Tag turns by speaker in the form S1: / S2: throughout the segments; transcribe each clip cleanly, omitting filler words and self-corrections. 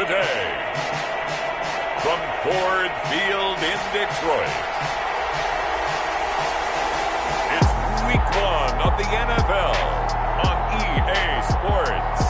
S1: today, from Ford Field in Detroit, it's Week 1 of the NFL on EA Sports.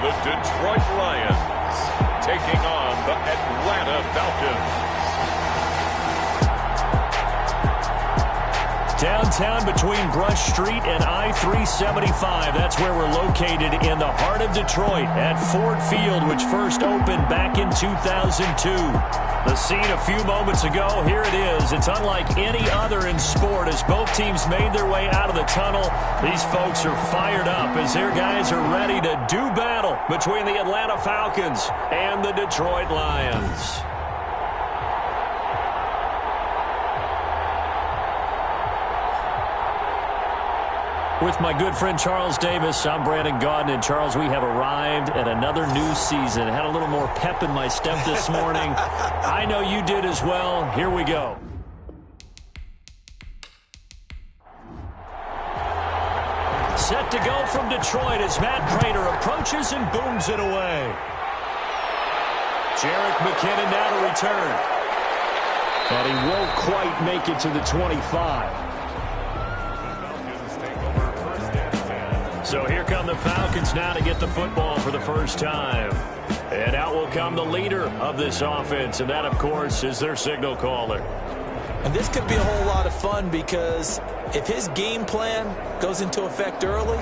S1: The Detroit Lions taking on the Atlanta Falcons.
S2: Downtown between Brush Street and I-375. That's where we're located in the heart of Detroit at Ford Field, which first opened back in 2002. The scene a few moments ago, here it is. It's unlike any other in sport as both teams made their way out of the tunnel. These folks are fired up as their guys are ready to do battle between the Atlanta Falcons and the Detroit Lions. With my good friend Charles Davis, I'm Brandon Gaudin. And Charles, we have arrived at another new season. Had a little more pep in my step this morning. I know you did as well. Here we go. Set to go from Detroit as Matt Prater approaches and booms it away. Jerick McKinnon now to return. And he won't quite make it to the 25. So here come the Falcons now to get the football for the first time. And out will come the leader of this offense, and that, of course, is their signal caller.
S3: And this could be a whole lot of fun because if his game plan goes into effect early,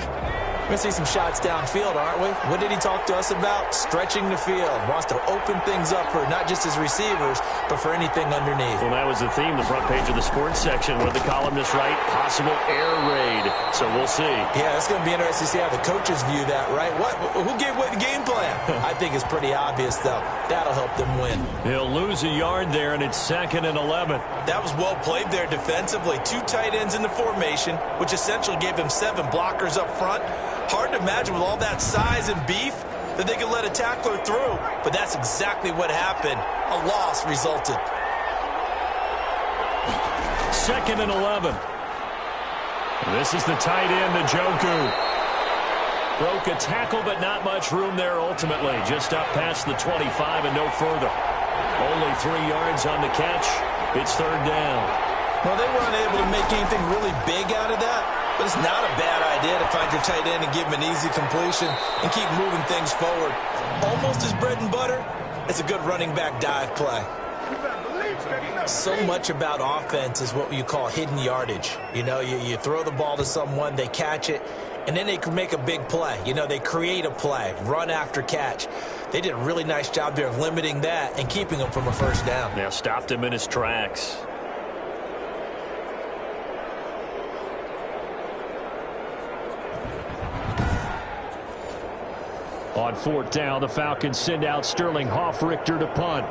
S3: we're going to see some shots downfield, aren't we? What did he talk to us about? Stretching the field. Wants to open things up for not just his receivers, but for anything underneath.
S2: Well, that was the theme, the front page of the sports section, where the columnists write possible air raid. So we'll see.
S3: Yeah, it's going to be interesting to see how the coaches view that, right? Who gave what game plan? I think it's pretty obvious, though. That'll help them win.
S2: He'll lose a yard there, and it's 2nd and 11.
S3: That was well played there defensively. 2 tight ends in the formation, which essentially gave him 7 blockers up front. Hard to imagine with all that size and beef that they could let a tackler through. But that's exactly what happened. A loss resulted.
S2: 2nd and 11. This is the tight end, Njoku. Broke a tackle, but not much room there ultimately. Just up past the 25 and no further. Only 3 yards on the catch. It's 3rd down.
S3: Well, they weren't able to make anything really big out of that. But it's not a bad idea to find your tight end and give him an easy completion and keep moving things forward. Almost his bread and butter. It's a good running back dive play. So much about offense is what you call hidden yardage. You know, you throw the ball to someone, they catch it, and then they can make a big play. You know, they create a play, run after catch. They did a really nice job there of limiting that and keeping him from a first down.
S2: Yeah, stopped him in his tracks. On 4th down, the Falcons send out Sterling Hoffrichter to punt.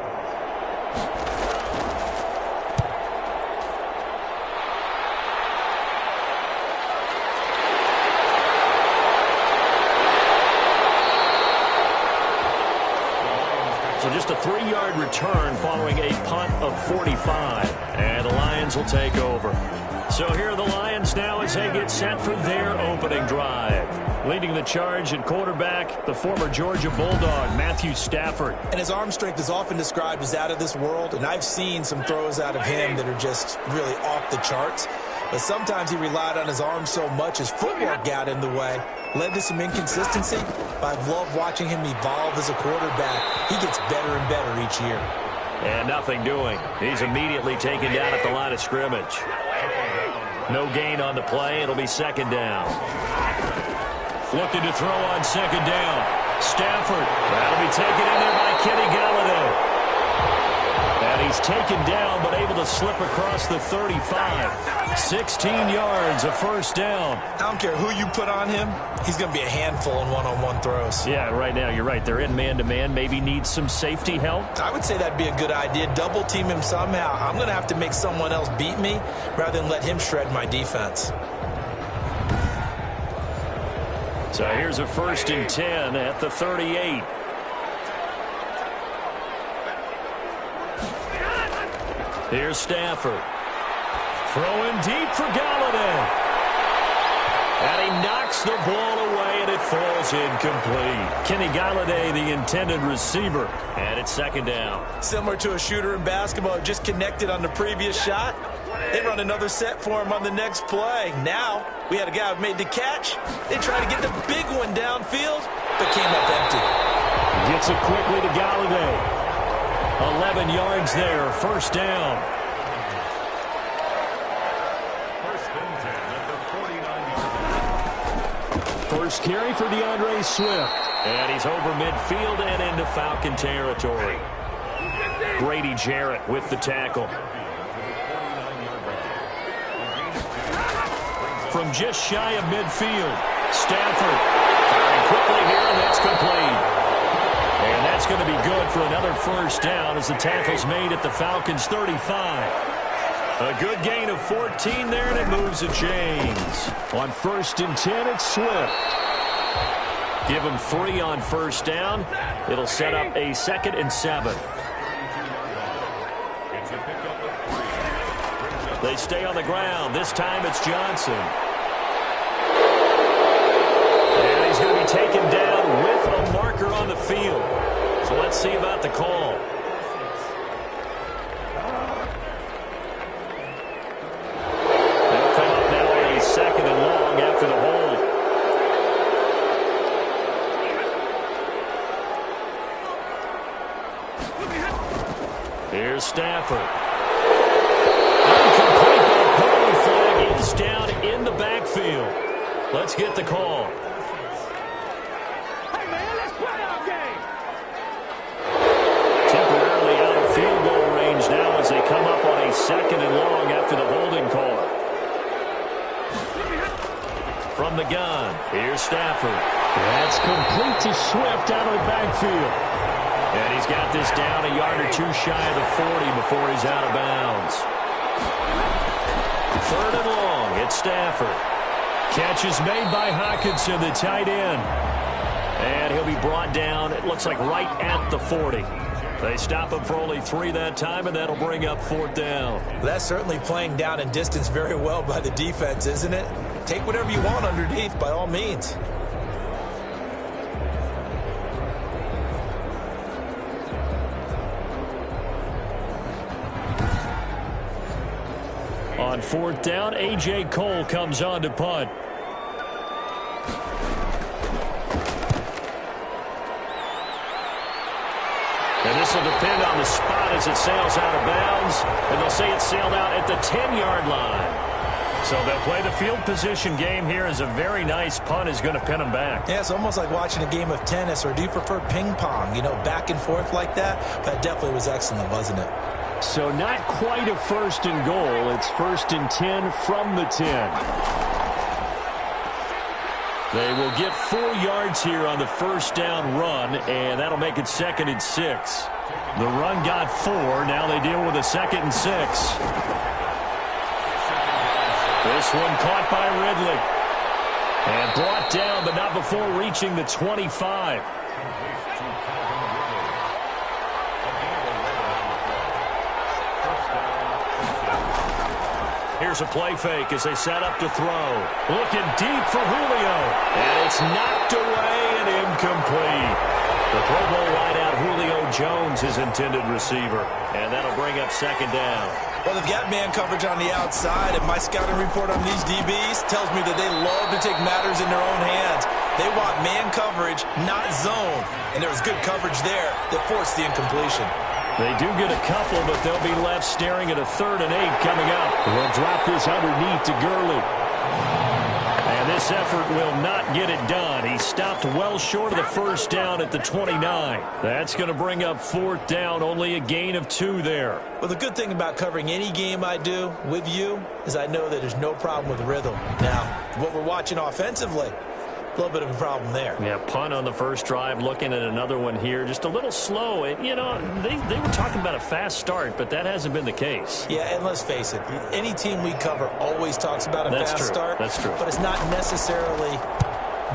S2: So just a 3-yard return following a punt of 45. And the Lions will take over. So here are the Lions now as they get set for their opening drive. Leading the charge at quarterback, the former Georgia Bulldog, Matthew Stafford.
S3: And his arm strength is often described as out of this world, and I've seen some throws out of him that are just really off the charts. But sometimes he relied on his arm so much his footwork got in the way, led to some inconsistency. But I've loved watching him evolve as a quarterback. He gets better and better each year.
S2: And nothing doing. He's immediately taken down at the line of scrimmage. No gain on the play. It'll be 2nd down. Looking to throw on 2nd down. Stafford. That'll be taken in there by Kenny Galladay. And And he's taken down, but able to slip across the 35. 16 yards, a first down.
S3: I don't care who you put on him. He's going to be a handful in one-on-one throws.
S2: Yeah, right now you're right. They're in man-to-man. Maybe needs some safety help.
S3: I would say that'd be a good idea. Double team him somehow. I'm going to have to make someone else beat me rather than let him shred my defense.
S2: So here's a 1st and 10 at the 38. Here's Stafford. Throwing deep for Galladay. And he knocks the ball away, and it falls incomplete. Kenny Galladay, the intended receiver. And it's 2nd down.
S3: Similar to a shooter in basketball, just connected on the previous shot. They run another set for him on the next play. Now, we had a guy who made the catch. They try to get the big one downfield, but came up empty.
S2: Gets it quickly to Galladay. 11 yards there, 1st down. First carry for DeAndre Swift. And he's over midfield and into Falcon territory. Grady Jarrett with the tackle. From just shy of midfield, Stafford firing quickly here, and that's complete. And that's going to be good for another 1st down as the tackle's made at the Falcons' 35. A good gain of 14 there, and it moves the chains. On 1st and 10, it's Swift. Give him 3 on 1st down. It'll set up a 2nd and 7. They stay on the ground. This time it's Johnson. And he's going to be taken down with a marker on the field. So let's see about the call. They'll come up now on a 2nd and long after the hold. Here's Stafford. Incomplete, but a penalty flag is down in the backfield. Let's get the call.
S4: Hey, man, let's play our game.
S2: Temporarily out of field goal range now as they come up on a 2nd and long after the holding call. From the gun, here's Stafford. That's complete to Swift out of the backfield. And he's got this down a yard or 2 shy of the 40 before he's out of bounds. 3rd and long, it's Stafford. Catch is made by Hockenson, the tight end. And he'll be brought down, it looks like right at the 40. They stop him for only 3 that time, and that'll bring up 4th down.
S3: That's certainly playing down in distance very well by the defense, isn't it? Take whatever you want underneath, by all means.
S2: On 4th down, A.J. Cole comes on to punt. And this will depend on the spot as it sails out of bounds. And they'll say it sailed out at the 10-yard line. So they'll play the field position game here as a very nice punt is going to pin them back.
S3: Yeah, it's almost like watching a game of tennis, or do you prefer ping pong? You know, back and forth like that? That definitely was excellent, wasn't it?
S2: So not quite a 1st and goal. It's 1st and 10 from the 10. They will get 4 yards here on the 1st down run, and that'll make it 2nd and 6. The run got 4. Now they deal with a 2nd and 6. This one caught by Ridley. And brought down, but not before reaching the 25. Here's a play fake as they set up to throw. Looking deep for Julio. And it's knocked away and incomplete. The Pro Bowl wideout Julio Jones, his intended receiver. And that'll bring up 2nd down.
S3: Well, they've got man coverage on the outside, and my scouting report on these DBs tells me that they love to take matters in their own hands. They want man coverage, not zone. And there was good coverage there that forced the incompletion.
S2: They do get a couple, but they'll be left staring at a 3rd and 8 coming up. They'll drop this underneath to Gurley. And this effort will not get it done. He stopped well short of the first down at the 29. That's going to bring up fourth down, only a gain of 2 there.
S3: Well, the good thing about covering any game I do with you is I know that there's no problem with rhythm. Now, what we're watching offensively, a little bit of a problem there.
S2: Yeah, punt on the first drive, looking at another one here. Just a little slow. And, you know, they were talking about a fast start, but that hasn't been the case.
S3: Yeah, and let's face it, any team we cover always talks about a fast start.
S2: That's true.
S3: But it's not necessarily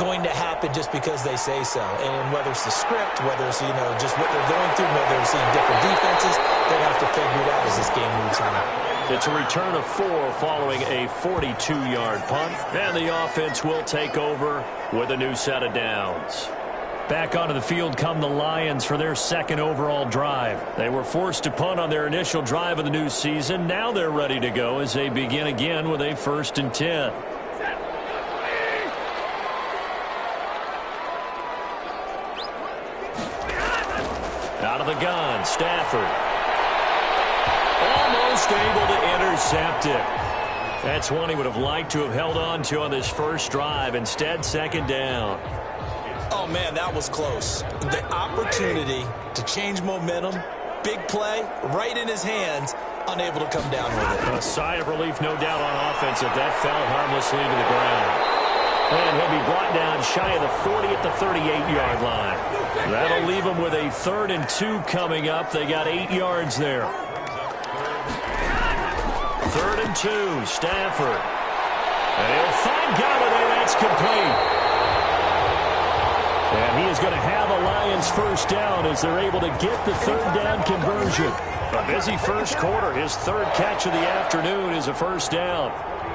S3: going to happen just because they say so. And whether it's the script, whether it's, you know, just what they're going through, whether they're seeing different defenses, they're going to have to figure it out as this game moves on.
S2: It's a return of 4 following a 42-yard punt. And the offense will take over with a new set of downs. Back onto the field come the Lions for their second overall drive. They were forced to punt on their initial drive of the new season. Now they're ready to go as they begin again with a 1st and 10. Out of the gun, Stafford. Almost able to intercept it. That's one he would have liked to have held on to on this first drive. Instead, second down.
S3: Oh, man, that was close. The opportunity to change momentum, big play, right in his hands, unable to come down with it.
S2: A sigh of relief, no doubt, on offense if that fell harmlessly to the ground. And he'll be brought down shy of the 40 at the 38-yard line. That'll leave him with a 3rd and 2 coming up. They got 8 yards there. 3rd and 2, Stafford. And he'll find Galladay. That's complete. And he is going to have a Lions first down as they're able to get the 3rd down conversion. A busy first quarter. His 3rd catch of the afternoon is a first down.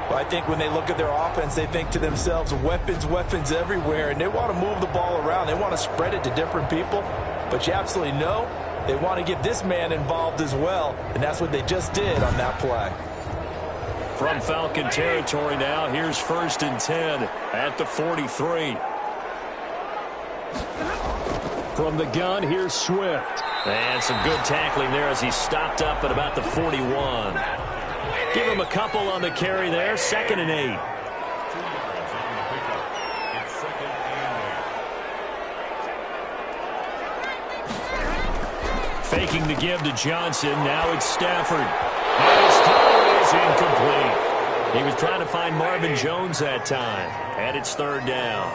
S3: Well, I think when they look at their offense, they think to themselves, weapons, weapons everywhere, and they want to move the ball around. They want to spread it to different people, but you absolutely know they want to get this man involved as well, and that's what they just did on that play.
S2: From Falcon territory now, here's 1st and 10 at the 43. From the gun, here's Swift. And some good tackling there as he stopped up at about the 41. Give him a couple on the carry there, 2nd and 8. Faking the give to Johnson, now it's Stafford. And his throw is incomplete. He was trying to find Marvin Jones that time, and it's 3rd down.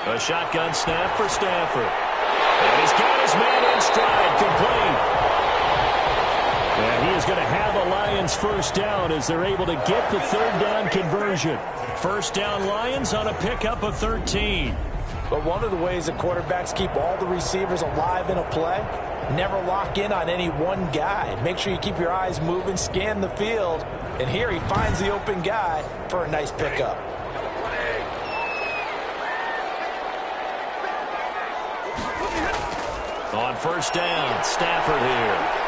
S2: A shotgun snap for Stafford. And he's got his man in stride, complete. And he is going to have a Lions first down as they're able to get the 3rd down conversion. First down Lions on a pickup of 13.
S3: But one of the ways that quarterbacks keep all the receivers alive in a play, never lock in on any one guy. Make sure you keep your eyes moving, scan the field, and here he finds the open guy for a nice pickup.
S2: On first down, Stafford here.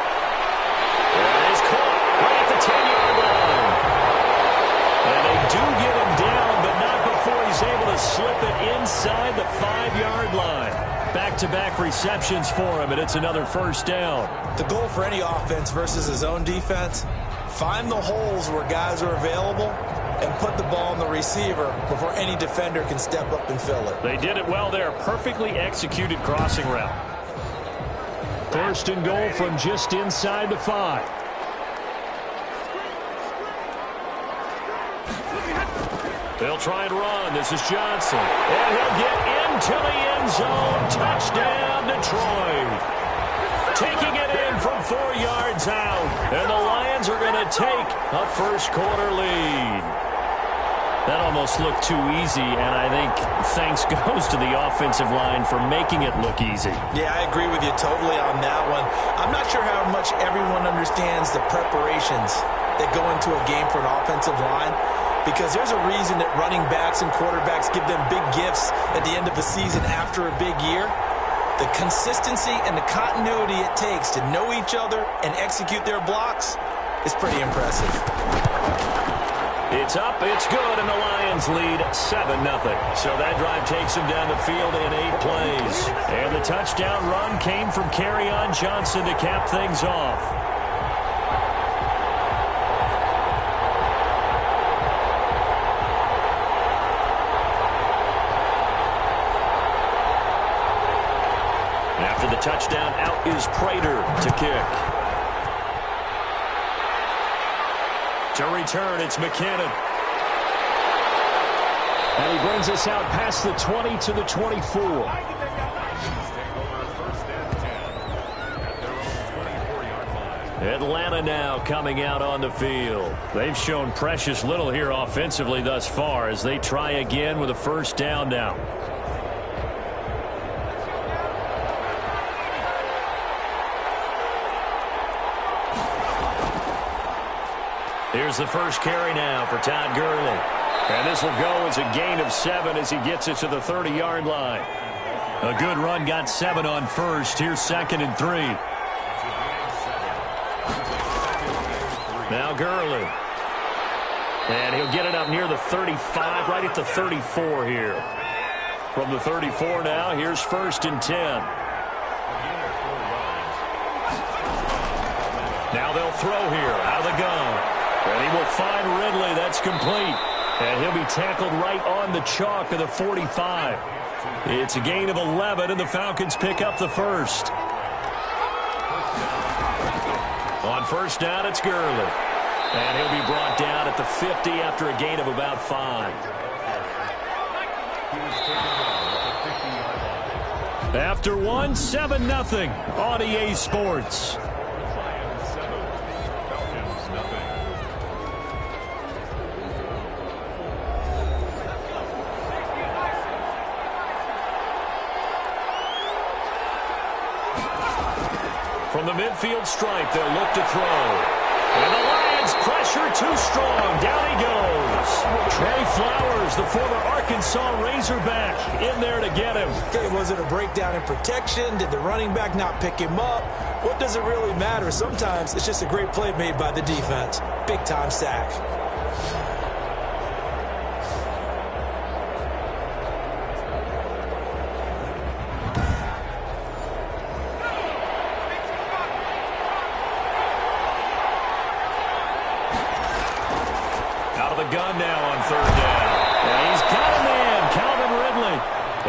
S2: And he's caught right at the 10-yard line. And they do get him down, but not before he's able to slip it inside the 5-yard line. Back-to-back receptions for him, and it's another first down.
S3: The goal for any offense versus his own defense, find the holes where guys are available and put the ball on the receiver before any defender can step up and fill it.
S2: They did it well there. Perfectly executed crossing route. 1st and goal from just inside the 5. They'll try and run. This is Johnson. And he'll get into the end zone. Touchdown, Detroit. Taking it in from 4 yards out. And the Lions are going to take a first quarter lead. That almost looked too easy, and I think thanks goes to the offensive line for making it look easy.
S3: Yeah, I agree with you totally on that one. I'm not sure how much everyone understands the preparations that go into a game for an offensive line, because there's a reason that running backs and quarterbacks give them big gifts at the end of the season after a big year. The consistency and the continuity it takes to know each other and execute their blocks is pretty impressive.
S2: It's up, it's good, and the Lions lead 7-0. So that drive takes them down the field in 8 plays. And the touchdown run came from Kerryon Johnson to cap things off. touchdown. Out is Prater to kick. To return, it's McKinnon. And he brings us out past the 20 to the 24. Atlanta now coming out on the field. They've shown precious little here offensively thus far as they try again with a first down now. Here's the first carry now for Todd Gurley. And this will go as a gain of 7 as he gets it to the 30-yard line. A good run got 7 on first. Here's 2nd and 3. Now Gurley. And he'll get it up near the 35, right at the 34 here. From the 34 now, here's 1st and 10. Now they'll throw here out of the gun. And he will find Ridley. That's complete. And he'll be tackled right on the chalk of the 45. It's a gain of 11, and the Falcons pick up the first. On first down, it's Gurley. And he'll be brought down at the 50 after a gain of about 5. After 1, 7-0 on EA Sports. From the midfield stripe, they'll look to throw. And the Lions pressure too strong. Down he goes. Trey Flowers, the former Arkansas Razorback, in there to get him.
S3: Okay, was it a breakdown in protection? Did the running back not pick him up? What does it really matter? Sometimes it's just a great play made by the defense. Big-time sack.
S2: Gun now on 3rd down. And he's got a man, Calvin Ridley.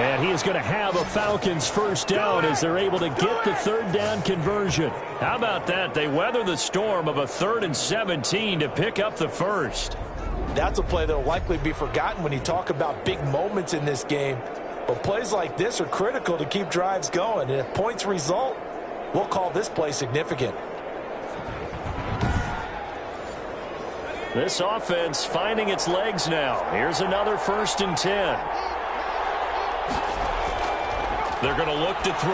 S2: And he is going to have a Falcons first down as they're able to get the 3rd down conversion. How about that? They weather the storm of a 3rd and 17 to pick up the first.
S3: That's a play that will likely be forgotten when you talk about big moments in this game. But plays like this are critical to keep drives going. And if points result, we'll call this play significant.
S2: This offense finding its legs now. Here's another 1st and 10. They're going to look to throw.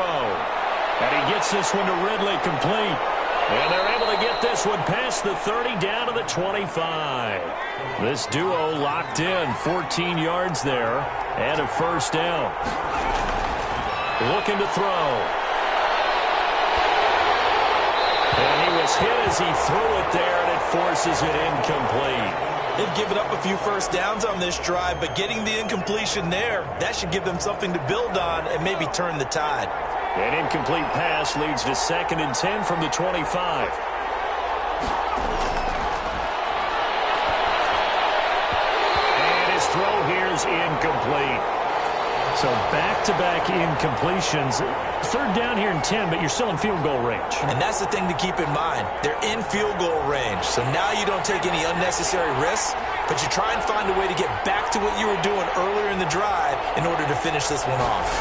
S2: And he gets this one to Ridley complete. And they're able to get this one past the 30 down to the 25. This duo locked in, 14 yards there and a first down. Looking to throw. And he was hit as he threw it there, and it forces it incomplete.
S3: They've given up a few first downs on this drive, but getting the incompletion there, that should give them something to build on and maybe turn the tide.
S2: An incomplete pass leads to 2nd and 10 from the 25. And his throw here is incomplete. So back-to-back incompletions. 3rd down here in 10, but you're still in field goal range.
S3: And that's the thing to keep in mind. They're in field goal range. So now you don't take any unnecessary risks, but you try and find a way to get back to what you were doing earlier in the drive in order to finish this one off.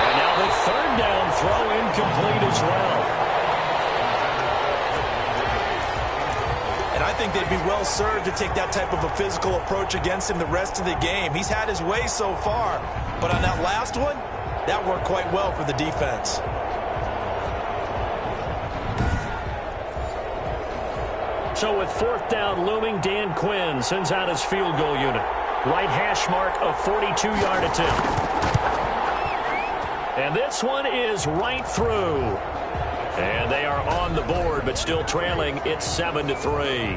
S2: And now the 3rd down throw incomplete as well.
S3: And I think they'd be well served to take that type of a physical approach against him the rest of the game. He's had his way so far, but on that last one, that worked quite well for the defense.
S2: So with 4th down looming, Dan Quinn sends out his field goal unit. Right hash mark, a 42-yard attempt. And this one is right through. And they are on the board, but still trailing. It's 7-3.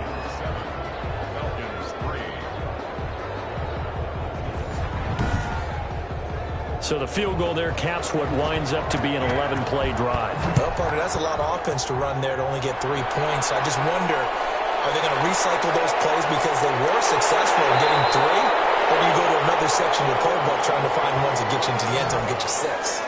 S2: So the field goal there caps what winds up to be an 11-play drive.
S3: Well, partner, that's a lot of offense to run there to only get 3 points. I just wonder, are they going to recycle those plays because they were successful in getting 3? Or do you go to another section of the playbook trying to find ones that get you into the end zone and get you 6?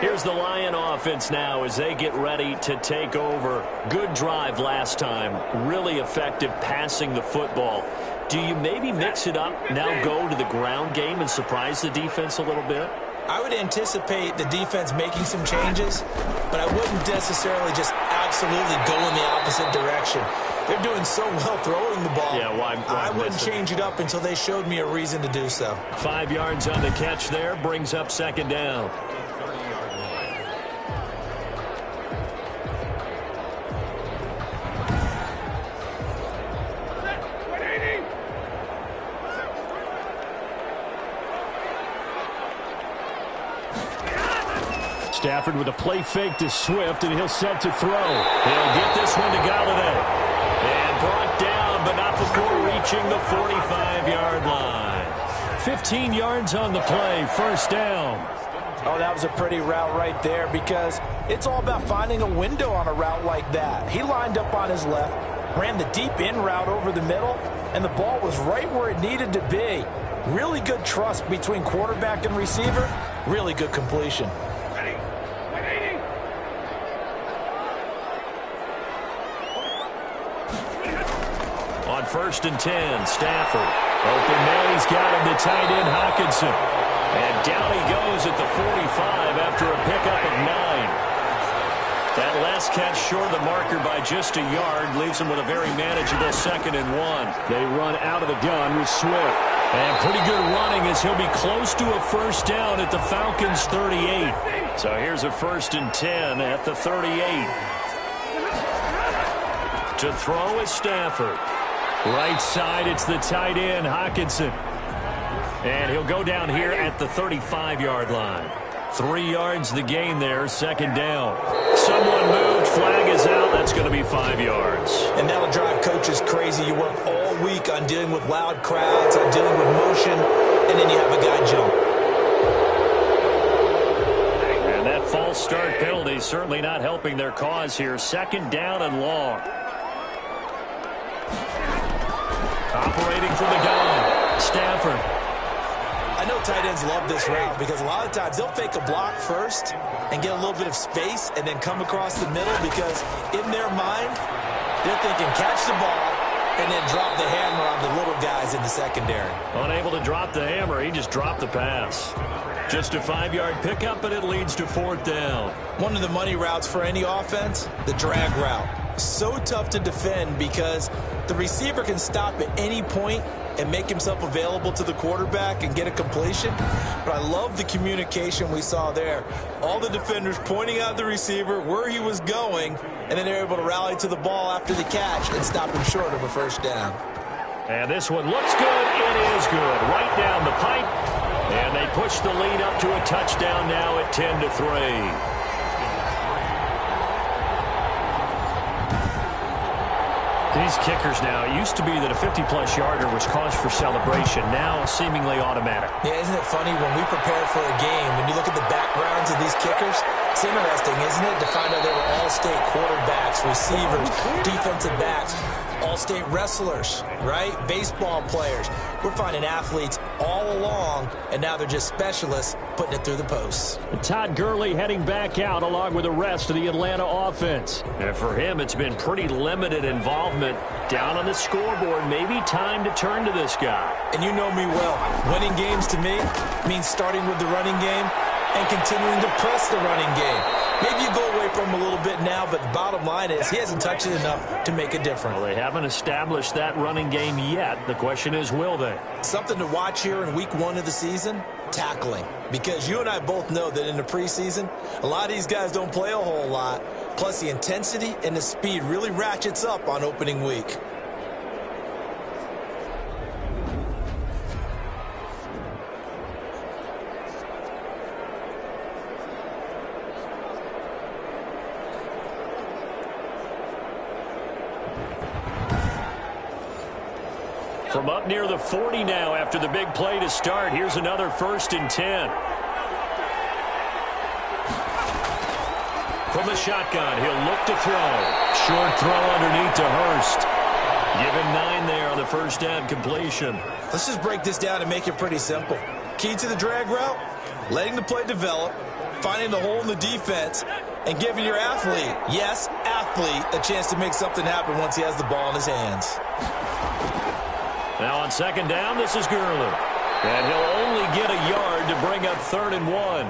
S2: Here's the Lion offense now as they get ready to take over. Good drive last time. Really effective passing the football. Do you maybe mix it up, now go to the ground game and surprise the defense a little bit?
S3: I would anticipate the defense making some changes, but I wouldn't necessarily just absolutely go in the opposite direction. They're doing so well throwing the ball.
S2: Yeah, why
S3: I wouldn't change it up until they showed me a reason to do so.
S2: 5 yards on the catch there, brings up second down. Stafford with a play fake to Swift, and he'll set to throw. He'll get this one to Galladay. And brought down, but not before reaching the 45-yard line. 15 yards on the play, first down.
S5: Oh, that was a pretty route right there because it's all about finding a window on a route like that. He lined up on his left, ran the deep in route over the middle, and the ball was right where it needed to be. Really good trust between quarterback and receiver. Really good completion.
S2: On 1st and 10, Stafford. Open man, he's got him to tight end Hockenson. And down he goes at the 45 after a pickup of 9. That last catch short of the marker by just a yard leaves him with a very manageable 2nd and 1. They run out of the gun with Swift. And pretty good running as he'll be close to a first down at the Falcons' 38. So here's a 1st and 10 at the 38. To throw is Stafford. Right side, it's the tight end, Hockenson. And he'll go down here at the 35-yard line. 3 yards the gain there, 2nd down. Someone moved, flag is out, that's going to be 5 yards.
S3: And that'll drive coaches crazy. You work all week on dealing with loud crowds, on dealing with motion, and then you have a guy jump.
S2: And that false start penalty certainly not helping their cause here. 2nd down and long. Operating from the gun, Stafford.
S3: I know tight ends love this route because a lot of times they'll fake a block first and get a little bit of space and then come across the middle because in their mind, they're thinking catch the ball and then drop the hammer on the little guys in the secondary.
S2: Unable to drop the hammer, he just dropped the pass. Just a 5-yard pickup, but it leads to 4th down.
S3: One of the money routes for any offense, the drag route. So tough to defend because the receiver can stop at any point and make himself available to the quarterback and get a completion. But I love the communication we saw there. All the defenders pointing out the receiver, where he was going, and then they're able to rally to the ball after the catch and stop him short of a first down.
S2: And this one looks good. It is good. Right down the pipe. And they push the lead up to a touchdown now at 10-3. These kickers now, it used to be that a 50-plus yarder was cause for celebration. Now, seemingly automatic.
S3: Yeah, isn't it funny when we prepare for a game, when you look at the backgrounds of these kickers, it's interesting, isn't it, to find out they were all-state quarterbacks, receivers, defensive backs, all-state wrestlers, right? Baseball players. We're finding athletes all along, and now they're just specialists putting it through the posts.
S2: Todd Gurley heading back out along with the rest of the Atlanta offense. And for him, it's been pretty limited involvement down on the scoreboard. Maybe time to turn to this guy.
S3: And you know me well. Winning games to me means starting with the running game and continuing to press the running game. Maybe you go away from him a little bit now, but the bottom line is he hasn't touched it enough to make a difference.
S2: Well, they haven't established that running game yet. The question is, will they?
S3: Something to watch here in week 1 of the season, tackling. Because you and I both know that in the preseason, a lot of these guys don't play a whole lot. Plus, the intensity and the speed really ratchets up on opening week.
S2: From up near the 40 now after the big play to start. Here's another 1st and 10. From the shotgun, he'll look to throw. Short throw underneath to Hurst. Give him 9 there on the first down completion.
S3: Let's just break this down and make it pretty simple. Key to the drag route, letting the play develop, finding the hole in the defense, and giving your athlete, yes, athlete, a chance to make something happen once he has the ball in his hands.
S2: Now on second down, this is Gurley. And he'll only get a yard to bring up 3rd and 1.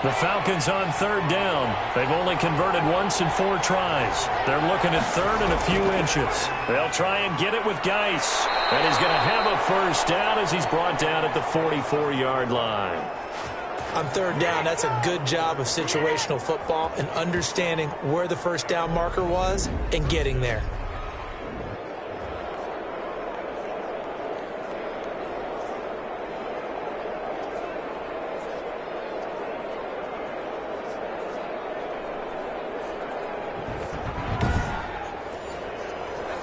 S2: The Falcons on 3rd down. They've only converted once in 4 tries. They're looking at 3rd and a few inches. They'll try and get it with Geis. And he's going to have a first down as he's brought down at the 44-yard line.
S5: On 3rd down, that's a good job of situational football and understanding where the first down marker was and getting there.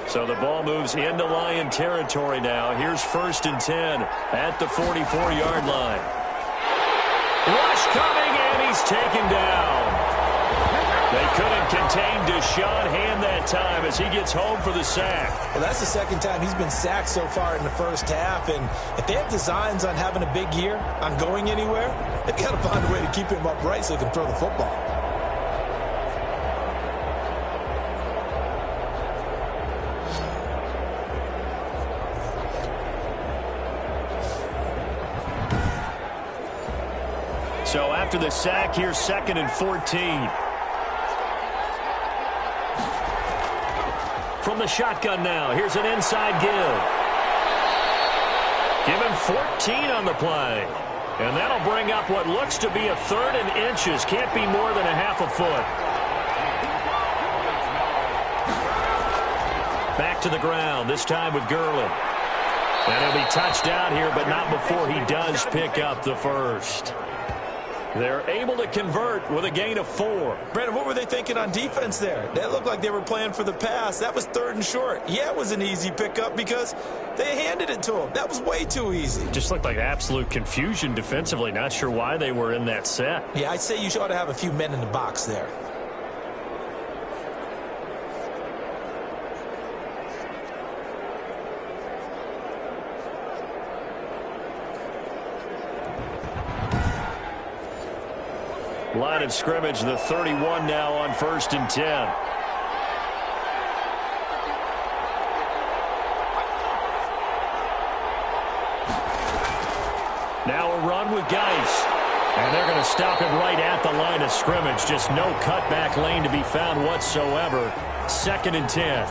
S2: So the ball moves into Lion territory now. Here's 1st and 10 at the 44-yard line. Rush coming, and he's taken down. They couldn't contain Deshaun Hand that time as he gets home for the sack.
S5: Well, that's the second time he's been sacked so far in the first half. And if they have designs on having a big year, on going anywhere, they've got to find a way to keep him upright so he can throw the football.
S2: So after the sack, here's 2nd and 14. From the shotgun now, here's an inside give. Give him 14 on the play. And that'll bring up what looks to be a 3rd and inches. Can't be more than a half a foot. Back to the ground, this time with Gurley. And he'll be touched down here, but not before he does pick up the first. They're able to convert with a gain of 4.
S3: Brandon, what were they thinking on defense there? That looked like they were playing for the pass. That was 3rd and short. Yeah, it was an easy pickup because they handed it to him. That was way too easy.
S2: Just looked like absolute confusion defensively. Not sure why they were in that set.
S5: Yeah, I'd say you ought to have a few men in the box there.
S2: Line of scrimmage, the 31 now on 1st and 10. Now a run with Geis. And they're going to stop him right at the line of scrimmage. Just no cutback lane to be found whatsoever. 2nd and 10.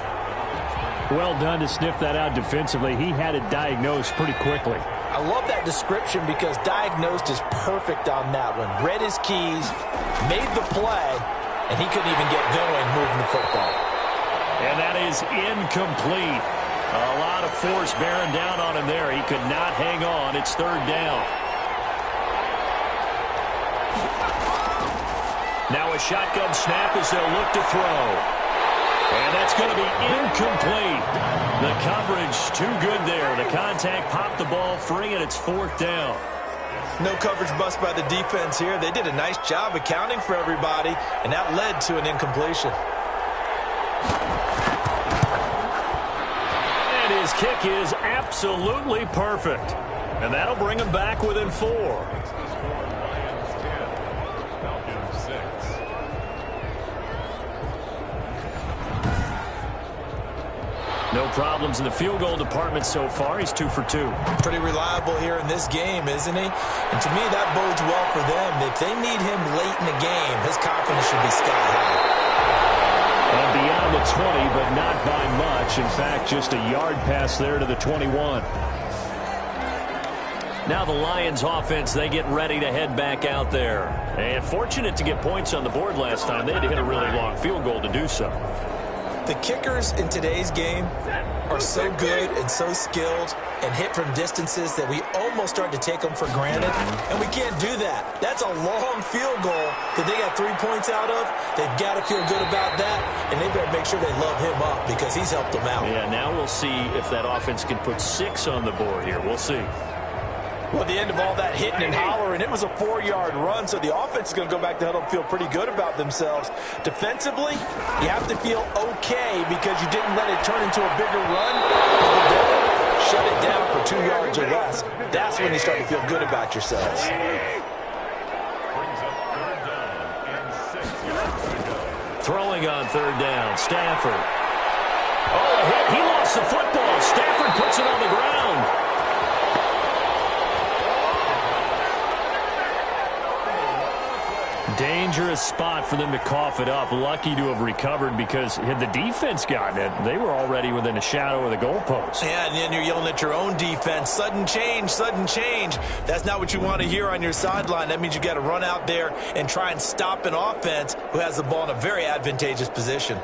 S2: Well done to sniff that out defensively. He had it diagnosed pretty quickly.
S5: I love that description because diagnosed is perfect on that one. Read his keys, made the play, and he couldn't even get going moving the football.
S2: And that is incomplete. A lot of force bearing down on him there. He could not hang on. It's 3rd down. Now a shotgun snap as they'll look to throw. And that's going to be incomplete. The coverage too good there. The contact popped the ball free, and it's 4th down.
S3: No coverage bust by the defense here. They did a nice job accounting for everybody, and that led to an incompletion.
S2: And his kick is absolutely perfect. And that'll bring him back within 4. No problems in the field goal department so far. He's 2 for 2.
S3: Pretty reliable here in this game, isn't he? And to me, that bodes well for them. If they need him late in the game, his confidence should be sky high.
S2: And beyond the 20, but not by much. In fact, just a yard pass there to the 21. Now the Lions offense, they get ready to head back out there. And fortunate to get points on the board last time. They had to hit a really long field goal to do so.
S3: The kickers in today's game are so good and so skilled and hit from distances that we almost start to take them for granted, and we can't do that. That's a long field goal that they got 3 points out of. They've got to feel good about that, and they better make sure they love him up because he's helped them out.
S2: Yeah, now we'll see if that offense can put 6 on the board here. We'll see.
S5: Well, at the end of all that hitting and hollering, it was a 4-yard run, so the offense is going to go back to huddle and feel pretty good about themselves. Defensively, you have to feel okay because you didn't let it turn into a bigger run. Shut it down for 2 yards or less. That's when you start to feel good about yourselves.
S2: Throwing on third down, Stafford. Oh, he lost the football. Stafford puts it on the ground. Dangerous spot for them to cough it up. Lucky to have recovered because had the defense gotten it, they were already within a shadow of the goalpost.
S3: Yeah, and then you're yelling at your own defense. Sudden change, sudden change. That's not what you want to hear on your sideline. That means you got to run out there and try and stop an offense who has the ball in a very advantageous position.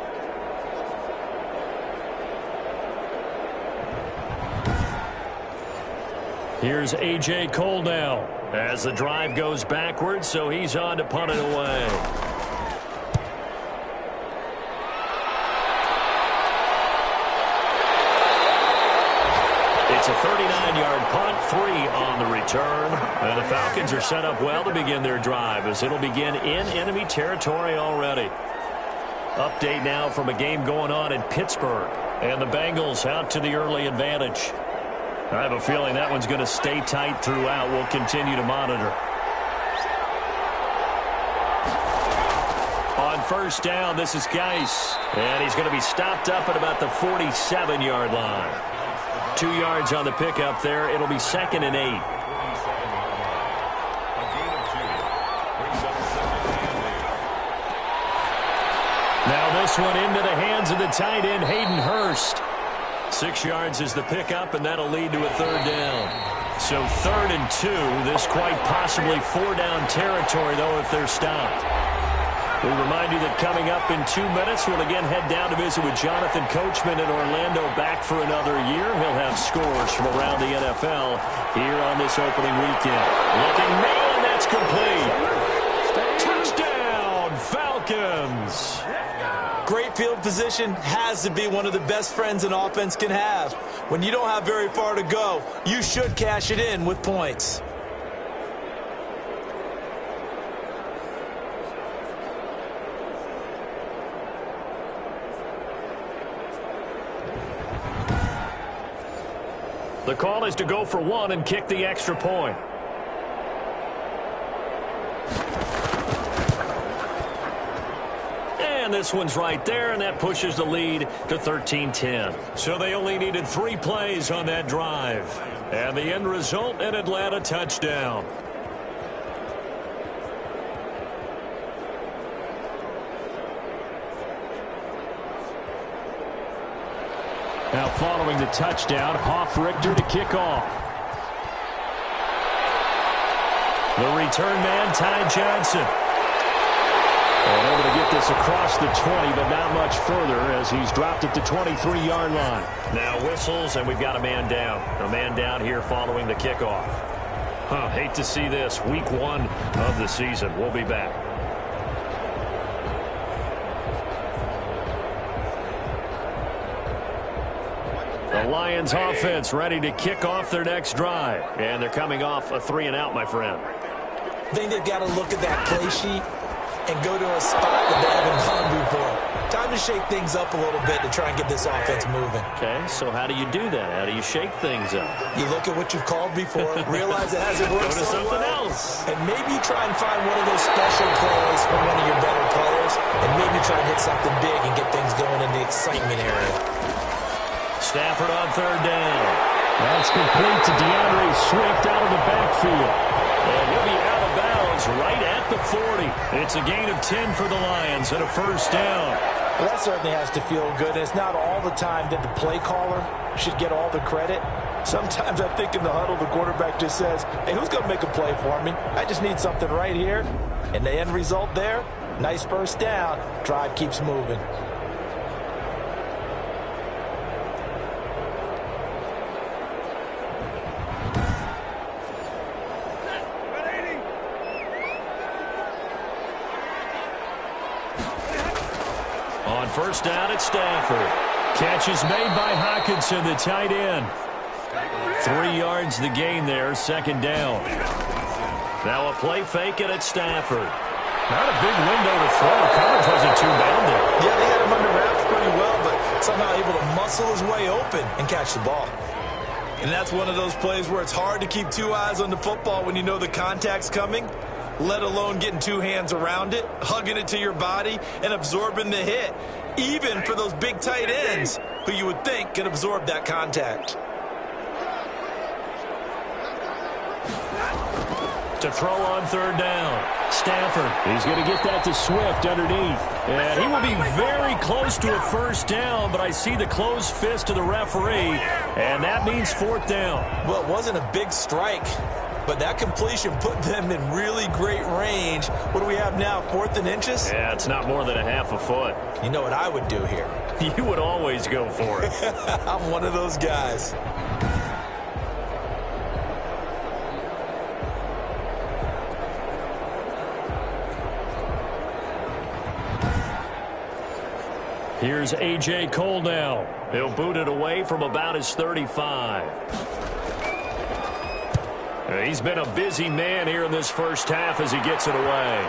S2: Here's A.J. Cole now as the drive goes backwards, so he's on to punt it away. It's a 39-yard punt, 3 on the return. And the Falcons are set up well to begin their drive as it'll begin in enemy territory already. Update now from a game going on in Pittsburgh. And the Bengals out to the early advantage. I have a feeling that one's going to stay tight throughout. We'll continue to monitor. On first down, this is Geis. And he's going to be stopped up at about the 47-yard line. 2 yards on the pickup there. It'll be 2nd and 8. Now this one into the hands of the tight end, Hayden Hurst. 6 yards is the pickup, and that'll lead to a third down. So 3rd and 2. This quite possibly 4-down territory, though, if they're stopped. We remind you that coming up in 2 minutes, we'll again head down to visit with Jonathan Coachman in Orlando, back for another year. He'll have scores from around the NFL here on this opening weekend. Looking man, that's complete. Touchdown, Falcons.
S3: Great field position has to be one of the best friends an offense can have. When you don't have very far to go, you should cash it in with points.
S2: The call is to go for 1 and kick the extra point. And this one's right there, and that pushes the lead to 13-10. So they only needed 3 plays on that drive. And the end result, an Atlanta touchdown. Now following the touchdown, Hoff-Richter to kick off. The return man, Ty Johnson. And able to get this across the 20, but not much further as he's dropped it to 23-yard line. Now whistles, and we've got a man down. A man down here following the kickoff. Hate to see this. Week 1 of the season. We'll be back. The Lions offense ready to kick off their next drive. And they're coming off a 3-and-out, my friend.
S3: I think they've got to look at that play sheet and go to a spot that they haven't gone before. Time to shake things up a little bit to try and get this offense moving.
S2: Okay, so how do you do that? How do you shake things up?
S3: You look at what you've called before, realize it hasn't worked
S2: Go to
S3: so
S2: something
S3: well,
S2: else.
S3: and maybe you try and find one of those special plays from one of your better players, and maybe try and hit something big and get things going in the excitement area.
S2: Stafford on third down. That's complete to DeAndre Swift out of the backfield. And he'll be out of bounds right at the 40. It's a gain of 10 for the Lions and a first down.
S5: Well, that certainly has to feel good. It's not all the time that the play caller should get all the credit. Sometimes I think in the huddle, the quarterback just says, hey, who's going to make a play for me? I just need something right here. And the end result there, nice first down. Drive keeps moving.
S2: On first down, it's Stafford. Catch is made by Hockenson, the tight end. 3 yards the gain there, second down. Now a play fake, and it's Stafford. Not a big window to throw. Coverage wasn't too bad there.
S3: Yeah, they had him under wraps pretty well, but somehow able to muscle his way open and catch the ball. And that's one of those plays where it's hard to keep 2 eyes on the football when you know the contact's coming, let alone getting 2 hands around it, hugging it to your body, and absorbing the hit, even for those big tight ends who you would think could absorb that contact.
S2: To throw on third down. Stafford, he's going to get that to Swift underneath. And he will be very close to a first down, but I see the closed fist of the referee, and that means fourth down.
S3: Well, it wasn't a big strike, but that completion put them in really great range. What do we have now, 4th and inches?
S2: Yeah, it's not more than a half a foot.
S3: You know what I would do here?
S2: You would always go for it.
S3: I'm one of those guys.
S2: Here's A.J. Cole now. He'll boot it away from about his 35. He's been a busy man here in this first half as he gets it away.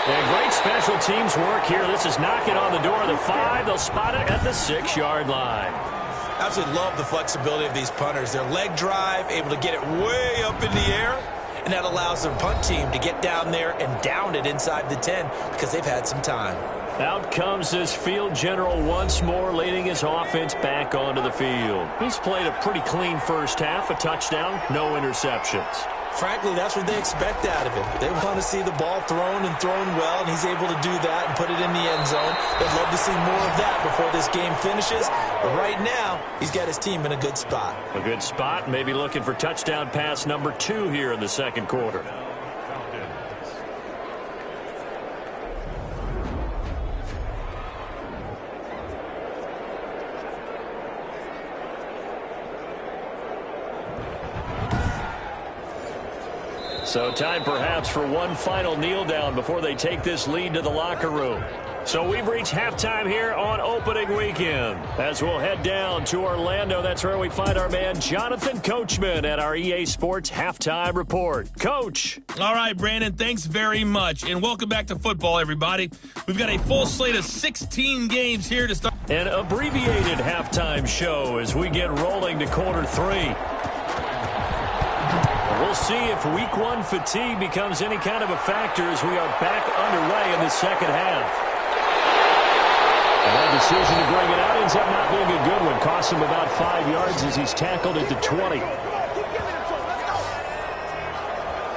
S2: And great special teams work here. This is knocking on the door of the 5. They'll spot it at the 6-yard line.
S3: Absolutely love the flexibility of these punters. Their leg drive, able to get it way up in the air, and that allows their punt team to get down there and down it inside the 10 because they've had some time.
S2: Out comes this field general once more, leading his offense back onto the field. He's played a pretty clean first half, a touchdown, no interceptions.
S3: Frankly, that's what they expect out of him. They want to see the ball thrown and thrown well, and he's able to do that and put it in the end zone. They'd love to see more of that before this game finishes. But right now, he's got his team in a good spot.
S2: A good spot, maybe looking for touchdown pass number 2 here in the second quarter. So time perhaps for one final kneel down before they take this lead to the locker room. So we've reached halftime here on opening weekend. As we'll head down to Orlando, that's where we find our man Jonathan Coachman at our EA Sports Halftime Report. Coach.
S6: All right, Brandon, thanks very much. And welcome back to football, everybody. We've got a full slate of 16 games here to start.
S2: An abbreviated halftime show as we get rolling to quarter 3. We'll see if week 1 fatigue becomes any kind of a factor as we are back underway in the second half. And that decision to bring it out ends up not being a good one. Cost him about 5 yards as he's tackled at the 20.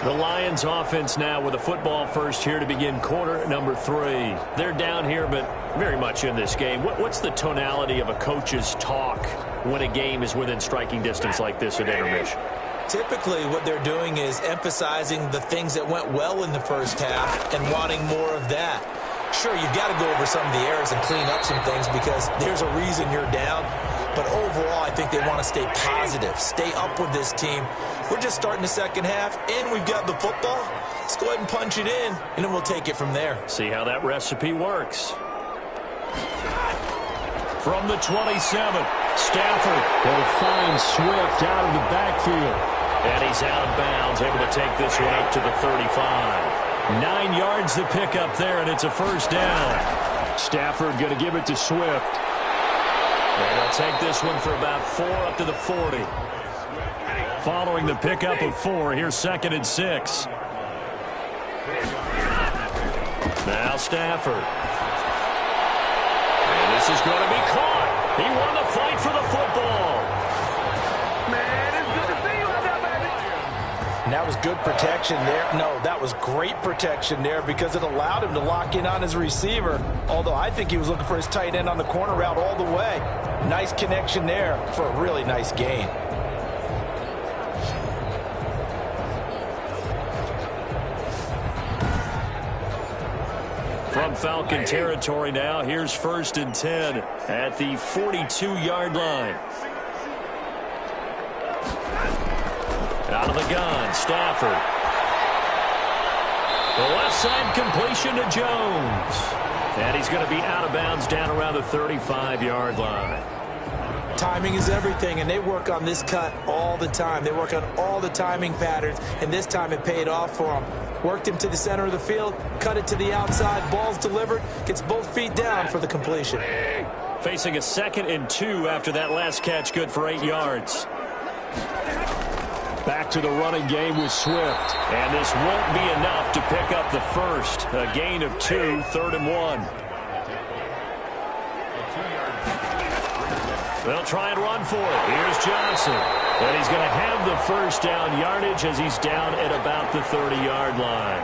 S2: The Lions offense now with a football first here to begin quarter number 3. They're down here but very much in this game. What's the tonality of a coach's talk when a game is within striking distance like this at intermission?
S3: Typically, what they're doing is emphasizing the things that went well in the first half and wanting more of that. Sure, you've got to go over some of the errors and clean up some things because there's a reason you're down. But overall, I think they want to stay positive, stay up with this team. We're just starting the second half, and we've got the football. Let's go ahead and punch it in, and then we'll take it from there.
S2: See how that recipe works. From the 27, Stafford will find Swift out of the backfield. And he's out of bounds, able to take this one up to the 35. 9 yards to pick up there, and it's a first down. Stafford going to give it to Swift. And he'll take this one for about 4 up to the 40. Following the pickup of 4, here's 2nd and 6. Now Stafford. And this is going to be caught. He won the fight for the football.
S4: Man, it's good to see you out there, baby.
S5: And that was good protection there. No, that was great protection there because it allowed him to lock in on his receiver. Although I think he was looking for his tight end on the corner route all the way. Nice connection there for a really nice gain.
S2: From Falcon territory now, here's 1st and 10 at the 42-yard line. Out of the gun, Stafford. The left side completion to Jones. And he's going to be out of bounds down around the 35-yard line.
S5: Timing is everything, and they work on this cut all the time. They work on all the timing patterns, and this time it paid off for them. Worked him to the center of the field, cut it to the outside, ball's delivered, gets both feet down for the completion.
S2: Facing a 2nd and 2 after that last catch, good for 8 yards. Back to the running game with Swift. And this won't be enough to pick up the first. A gain of 2, 3rd and 1. They'll try and run for it. Here's Johnson. And he's going to have the first down yardage as he's down at about the 30-yard line.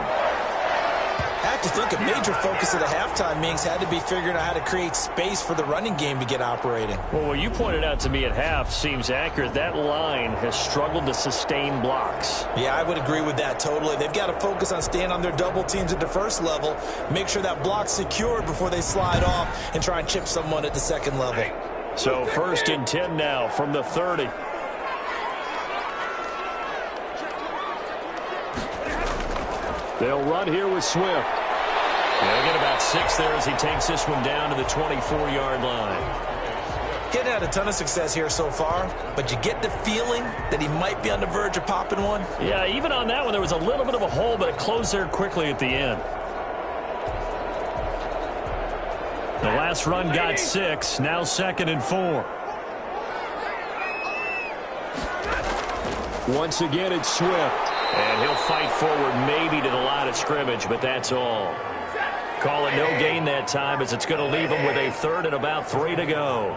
S3: I have to think a major focus of the halftime meetings had to be figuring out how to create space for the running game to get operating.
S2: Well, what you pointed out to me at half seems accurate. That line has struggled to sustain blocks.
S3: Yeah, I would agree with that totally. They've got to focus on staying on their double teams at the first level, make sure that block's secured before they slide off and try and chip someone at the second level.
S2: So 1st and 10 now from the 30. They'll run here with Swift. They'll get about 6 there as he takes this one down to the 24-yard line.
S3: Getting had a ton of success here so far, but you get the feeling that he might be on the verge of popping one.
S2: Yeah, even on that one, there was a little bit of a hole, but it closed there quickly at the end. The last run got 6, now 2nd and 4. Once again, it's Swift. And he'll fight forward maybe to the line of scrimmage, but that's all. Call it no gain that time as it's going to leave him with a 3rd and about 3 to go.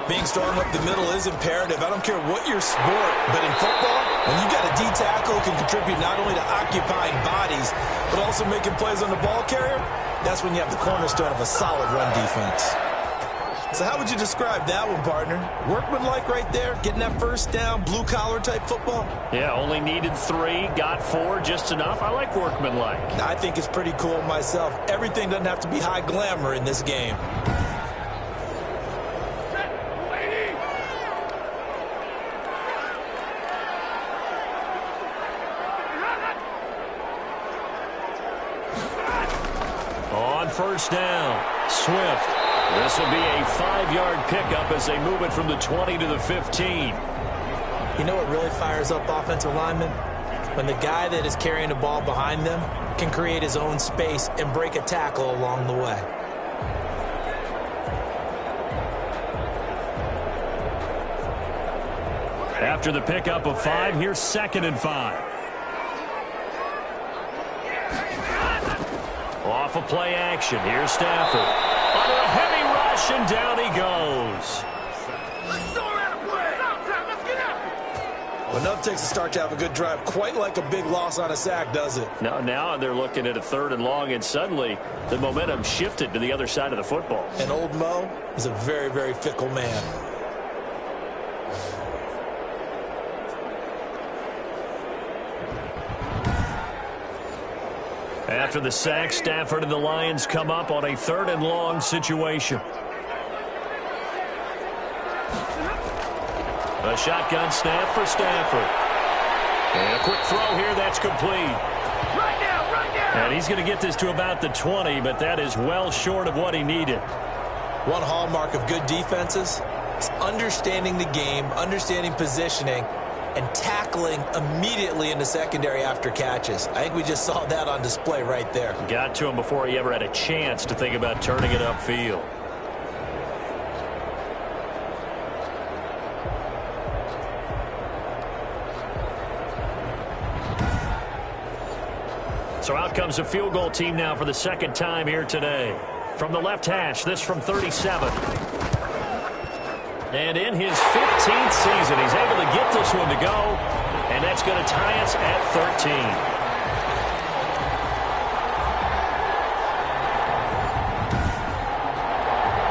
S3: Being strong up the middle is imperative. I don't care what your sport, but in football, when you got a D tackle who can contribute not only to occupying bodies, but also making plays on the ball carrier, that's when you have the cornerstone of a solid run defense. So how would you describe that one, partner? Workmanlike right there, getting that first down, blue-collar type football?
S2: Yeah, only needed 3, got 4, just enough. I like workmanlike.
S3: I think it's pretty cool myself. Everything doesn't have to be high glamour in this game.
S2: On 1st down, Swift. This will be a 5-yard pickup as they move it from the 20 to the 15.
S5: You know what really fires up offensive linemen? When the guy that is carrying the ball behind them can create his own space and break a tackle along the way.
S2: After the pickup of 5, here's 2nd and 5. Off of play action, here's Stafford. Under a heavy rush, and down he goes.
S3: Well, enough takes to start to have a good drive. Quite like a big loss on a sack, does it?
S2: Now they're looking at a 3rd and long, and suddenly the momentum shifted to the other side of the football.
S3: And old Mo is a very, very fickle man.
S2: After the sack, Stafford and the Lions come up on a 3rd and long situation. A shotgun snap for Stafford. And a quick throw here, that's complete.
S4: Right now.
S2: And he's going to get this to about the 20, but that is well short of what he needed.
S3: One hallmark of good defenses is understanding the game, understanding positioning, and tackling immediately in the secondary after catches. I think we just saw that on display right there.
S2: Got to him before he ever had a chance to think about turning it upfield. So out comes a field goal team now for the 2nd time here today. From the left hash, this from 37. And in his 15th season, he's able to get this one to go, and that's going to tie us at 13.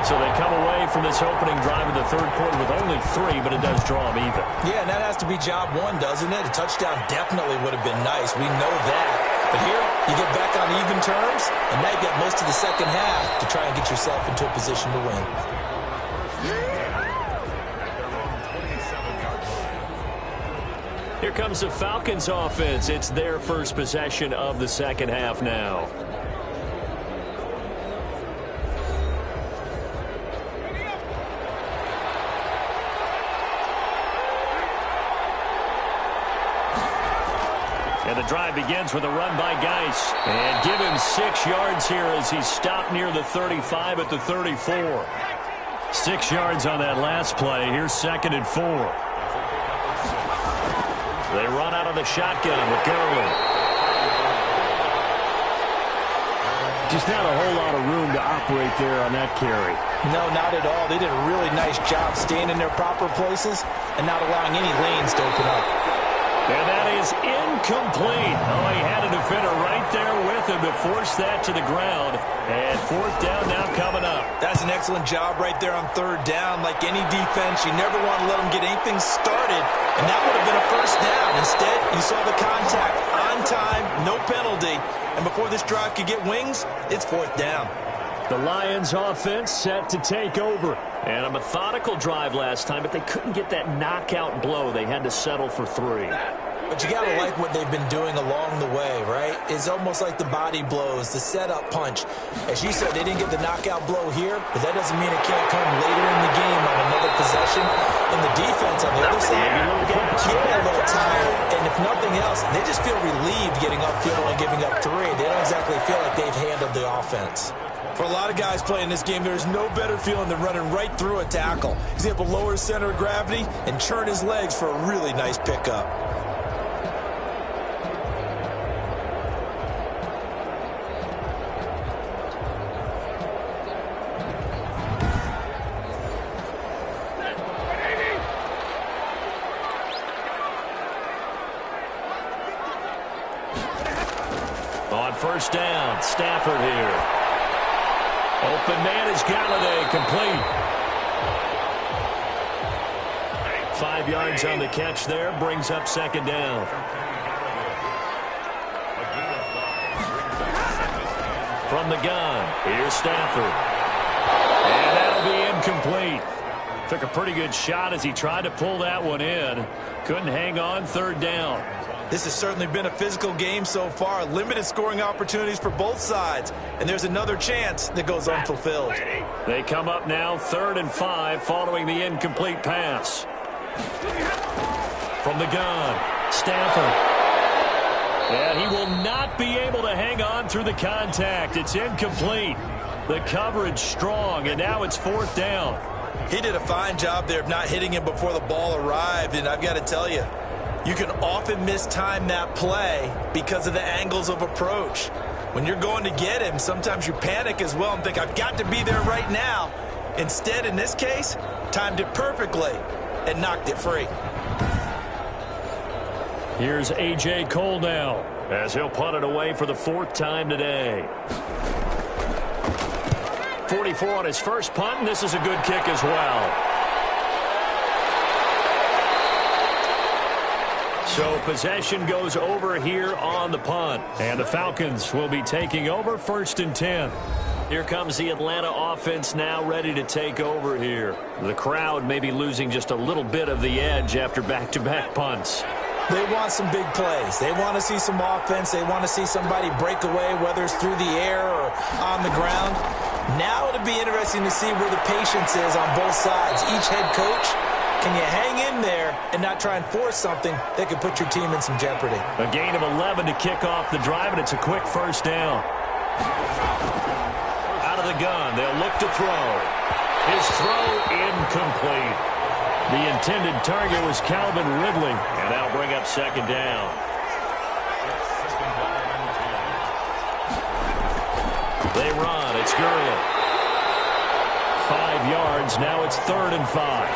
S2: So they come away from this opening drive in the 3rd quarter with only 3, but it does draw them even.
S3: Yeah, and that has to be job 1, doesn't it? A touchdown definitely would have been nice. We know that. But here, you get back on even terms, and now you've got most of the second half to try and get yourself into a position to win.
S2: Here comes the Falcons offense. It's their first possession of the second half now. And the drive begins with a run by Geis. And give him 6 yards here as he stopped near the 35 at the 34. 6 yards on that last play. Here's 2nd and 4. They run out of the shotgun with Gurley.
S7: Just not a whole lot of room to operate there on that carry.
S5: No, not at all. They did a really nice job staying in their proper places and not allowing any lanes to open up.
S2: And that is incomplete. Oh, he had a defender right there with him to force that to the ground. And 4th down now coming up.
S3: That's an excellent job right there on 3rd down. Like any defense, you never want to let them get anything started, and that would have been a 1st down. Instead, you saw the contact on time, no penalty. And before this drive could get wings, it's 4th down.
S2: The Lions offense set to take over. And a methodical drive last time, but they couldn't get that knockout blow. They had to settle for 3.
S3: But you got to like what they've been doing along the way, right? It's almost like the body blows, the setup punch. As you said, they didn't get the knockout blow here, but that doesn't mean it can't come later in the game on another possession. And the defense on the other side, a little tired. And if nothing else, they just feel relieved getting upfield and giving up 3. They don't exactly feel like they've handled the offense. For a lot of guys playing this game, there's no better feeling than running right through a tackle. He's able to lower his center of gravity and churn his legs for a really nice pickup.
S2: On 1st down, Stafford here. Open man is Galladay, complete. 5 yards on the catch there, brings up 2nd down. From the gun, here's Stafford. And that'll be incomplete. Took a pretty good shot as he tried to pull that one in. Couldn't hang on, 3rd down.
S3: This has certainly been a physical game so far. Limited scoring opportunities for both sides. And there's another chance that goes unfulfilled.
S2: They come up now 3rd and 5 following the incomplete pass. From the gun, Stafford. And he will not be able to hang on through the contact. It's incomplete. The coverage strong, and now it's 4th down.
S3: He did a fine job there of not hitting him before the ball arrived. And I've got to tell you, you can often mistime that play because of the angles of approach. When you're going to get him, sometimes you panic as well and think, I've got to be there right now. Instead, in this case, timed it perfectly and knocked it free.
S2: Here's A.J. Cole now as he'll punt it away for the 4th time today. 44 on his first punt, and this is a good kick as well. So possession goes over here on the punt. And the Falcons will be taking over 1st and 10. Here comes the Atlanta offense now ready to take over here. The crowd may be losing just a little bit of the edge after back-to-back punts.
S3: They want some big plays. They want to see some offense. They want to see somebody break away, whether it's through the air or on the ground. Now it'll be interesting to see where the patience is on both sides. Each head coach, can you hang in there and not try and force something that could put your team in some jeopardy?
S2: A gain of 11 to kick off the drive, and it's a quick 1st down. Out of the gun, they'll look to throw. His throw incomplete. The intended target was Calvin Ridley, and that'll bring up 2nd down. They run. It's Gurley. 5 yards. Now it's 3rd and 5.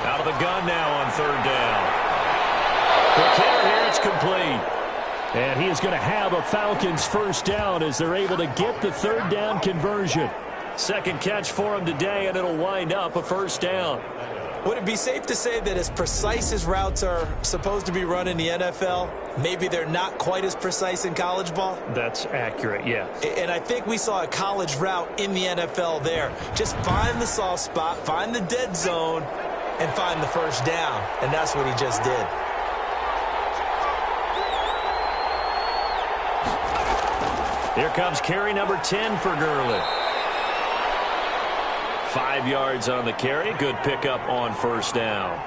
S2: Out of the gun now on 3rd down. Quick hitter here. It's complete. And he is going to have a Falcons 1st down as they're able to get the 3rd down conversion. 2nd catch for him today, and it'll wind up a 1st down.
S3: Would it be safe to say that as precise as routes are supposed to be run in the NFL, maybe they're not quite as precise in college ball?
S2: That's accurate, yeah.
S3: And I think we saw a college route in the NFL there. Just find the soft spot, find the dead zone, and find the 1st down. And that's what he just did.
S2: Here comes carry number 10 for Gurley. 5 yards on the carry. Good pickup on first down.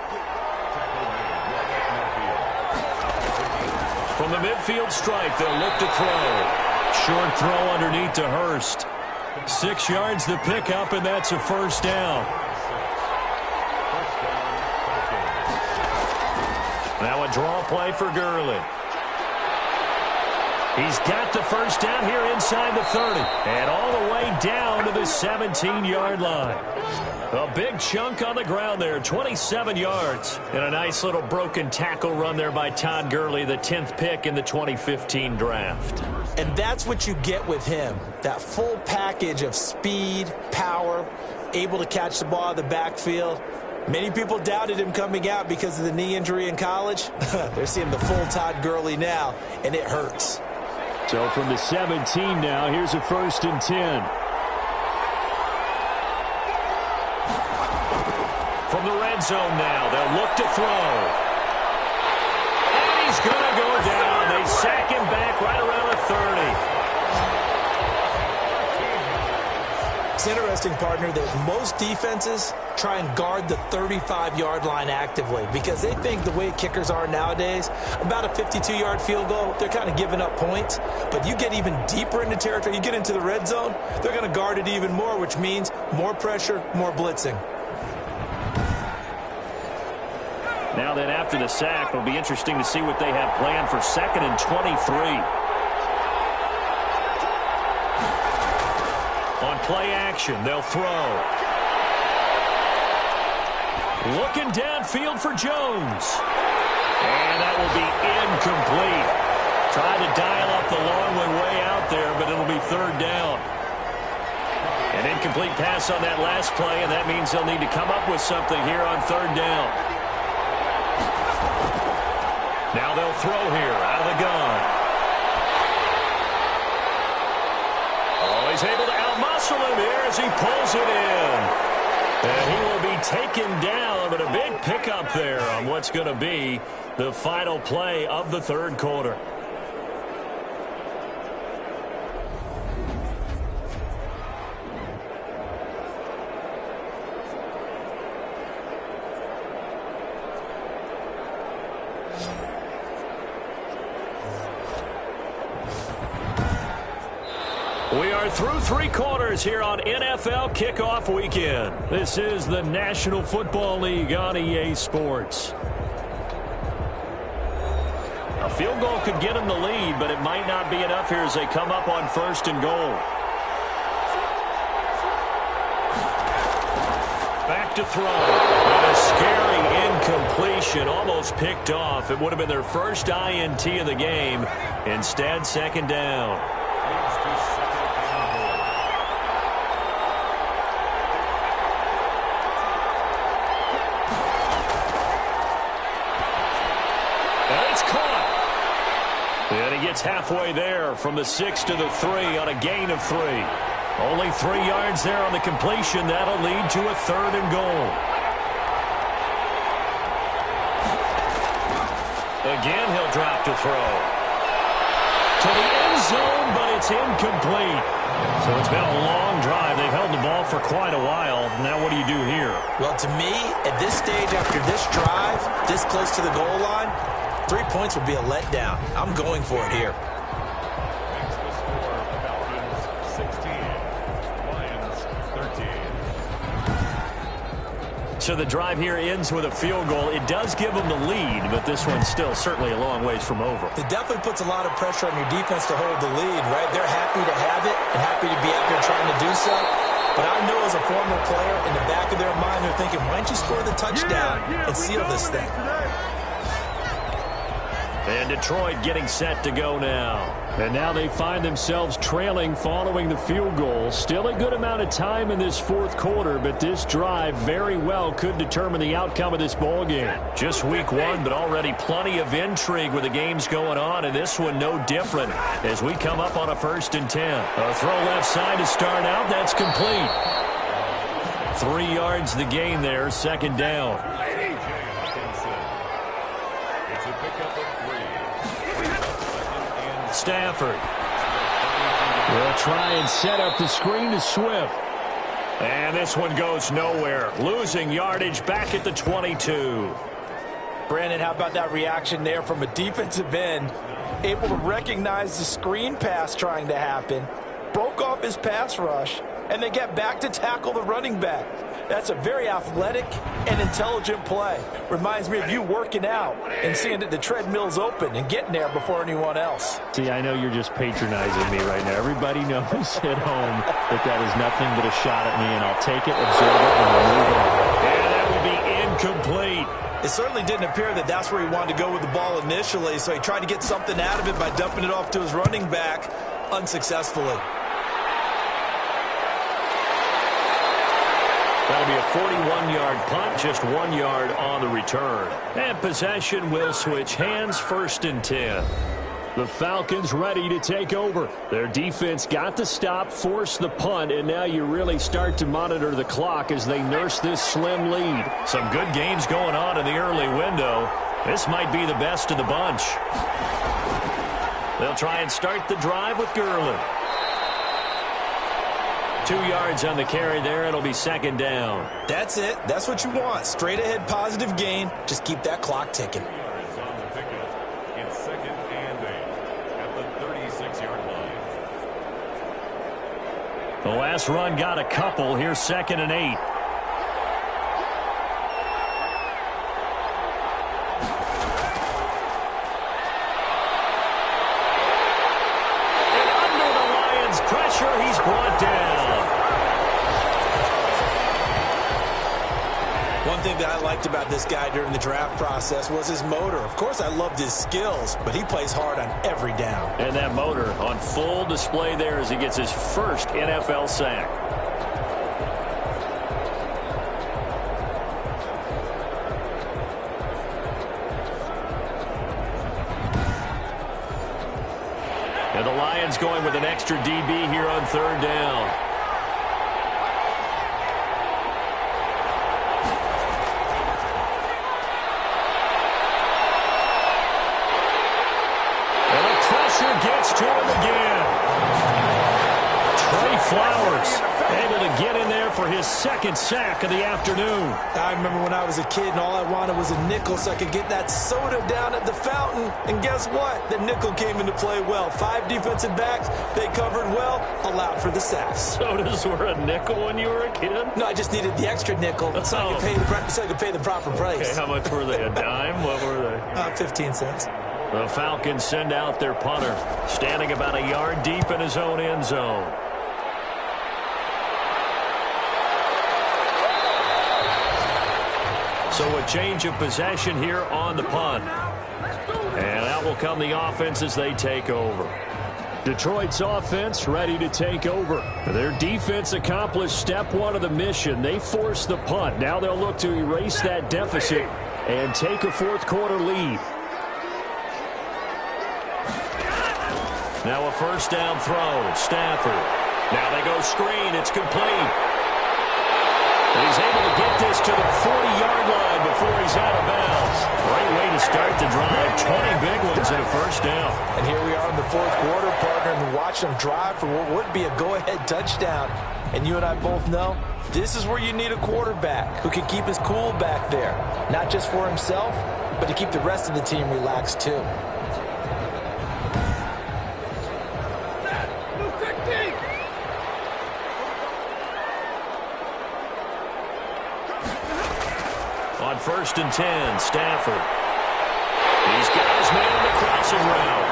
S2: From the midfield strike, they'll look to throw. Short throw underneath to Hurst. 6 yards the pickup, and that's a first down. Now a draw play for Gurley. He's got the first down here inside the 30. And all the way down to the 17-yard line. A big chunk on the ground there, 27 yards. And a nice little broken tackle run there by Todd Gurley, the 10th pick in the 2015 draft.
S5: And that's what you get with him, that full package of speed, power, able to catch the ball out of the backfield. Many people doubted him coming out because of the knee injury in college. They're seeing the full Todd Gurley now, and it hurts.
S7: So from the 17 now, here's a 1st and 10.
S2: From the red zone now, they'll look to throw. And he's going to go down. They sack him back right around the 30.
S5: It's interesting, partner, that most defenses try and guard the 35-yard line actively because they think the way kickers are nowadays, about a 52-yard field goal, they're kind of giving up points. But you get even deeper into territory, you get into the red zone, they're going to guard it even more, which means more pressure, more blitzing.
S2: Now then, after the sack, it'll be interesting to see what they have planned for 2nd and 23. On play action, they'll throw. Looking downfield for Jones. And that will be incomplete. Tried to dial up the long one way out there, but it'll be 3rd down. An incomplete pass on that last play, and that means they'll need to come up with something here on 3rd down. Now they'll throw here out of the gun. Oh, he's able to outmuscle him here as he pulls it in. And he will be taken down, but a big pickup there on what's going to be the final play of the 3rd quarter. We are through 3 quarters here on NFL Kickoff Weekend. This is the National Football League on EA Sports. A field goal could get them the lead, but it might not be enough here as they come up on 1st and goal. Back to throw. And a scary incompletion, almost picked off. It would have been their first INT of the game. Instead, 2nd down. And he gets halfway there from the 6 to the 3 on a gain of 3. Only 3 yards there on the completion. That'll lead to a 3rd and goal. Again, he'll drop to throw. To the end zone, but it's incomplete. So it's been a long drive. They've held the ball for quite a while. Now what do you do here?
S5: Well, to me, at this stage after this drive, this close to the goal line, 3 points would be a letdown. I'm going for it here.
S1: Makes the score Falcons 16, Lions 13.
S2: So the drive here ends with a field goal. It does give them the lead, but this one's still certainly a long ways from over.
S5: It definitely puts a lot of pressure on your defense to hold the lead, right? They're happy to have it and happy to be out there trying to do so. But I know as a former player, in the back of their mind, they're thinking, why don't you score the touchdown and seal this thing?
S2: And Detroit getting set to go now.
S7: And now they find themselves trailing following the field goal. Still a good amount of time in this 4th quarter, but this drive very well could determine the outcome of this ball game.
S2: Just week 1, but already plenty of intrigue with the games going on, and this one no different as we come up on a 1st and 10. A throw left side to start out. That's complete. 3 yards the gain there, 2nd down.
S7: Stafford will try and set up the screen to Swift.
S2: And this one goes nowhere. Losing yardage back at the 22.
S5: Brandon, how about that reaction there from a defensive end? Able to recognize the screen pass trying to happen, broke off his pass rush, and then get back to tackle the running back. That's a very athletic and intelligent play. Reminds me of you working out and seeing that the treadmill's open and getting there before anyone else.
S7: See, I know you're just patronizing me right now. Everybody knows at home that is nothing but a shot at me, and I'll take it, absorb it, and we'll move on.
S2: And that will be incomplete.
S3: It certainly didn't appear that that's where he wanted to go with the ball initially, so he tried to get something out of it by dumping it off to his running back unsuccessfully.
S2: That'll be a 41-yard punt, just 1 yard on the return. And possession will switch hands, 1st and 10.
S7: The Falcons ready to take over. Their defense got the stop, forced the punt, and now you really start to monitor the clock as they nurse this slim lead.
S2: Some good games going on in the early window. This might be the best of the bunch. They'll try and start the drive with Gurley. 2 yards on the carry there. It'll be 2nd down.
S3: That's it. That's what you want. Straight ahead positive gain. Just keep that clock ticking.
S1: It's 2nd and 8 at the 36-yard line.
S2: The last run got a couple. Here's 2nd and 8. And under the Lions' pressure, he's brought down.
S3: One thing that I liked about this guy during the draft process was his motor. Of course, I loved his skills, but he plays hard on every down.
S2: And that motor on full display there as he gets his first NFL sack. And the Lions going with an extra DB here on 3rd down. Gets to him again. Trey Flowers able to get in there for his 2nd sack of the afternoon.
S3: I remember when I was a kid and all I wanted was a nickel so I could get that soda down at the fountain. And guess what? The nickel came into play well. 5 defensive backs, they covered well, allowed for the sacks.
S2: Sodas were a nickel when you were a kid?
S3: No, I just needed the extra nickel so I could pay the proper price.
S2: Okay, how much were they? A dime? What were they?
S3: 15 cents.
S2: The Falcons send out their punter, standing about a yard deep in his own end zone. So a change of possession here on the punt. And out will come the offense as they take over.
S7: Detroit's offense ready to take over. Their defense accomplished step 1 of the mission. They forced the punt. Now they'll look to erase that deficit and take a 4th quarter lead.
S2: Now a 1st down throw. Stafford. Now they go screen. It's complete. And he's able to get this to the 40-yard line before he's out of bounds. Great way to start the drive. 20 big ones and a 1st down.
S5: And here we are in the 4th quarter, partner, and watch them drive for what would be a go-ahead touchdown. And you and I both know this is where you need a quarterback who can keep his cool back there. Not just for himself, but to keep the rest of the team relaxed too.
S2: On 1st and 10, Stafford. He's got his man on the crossing route.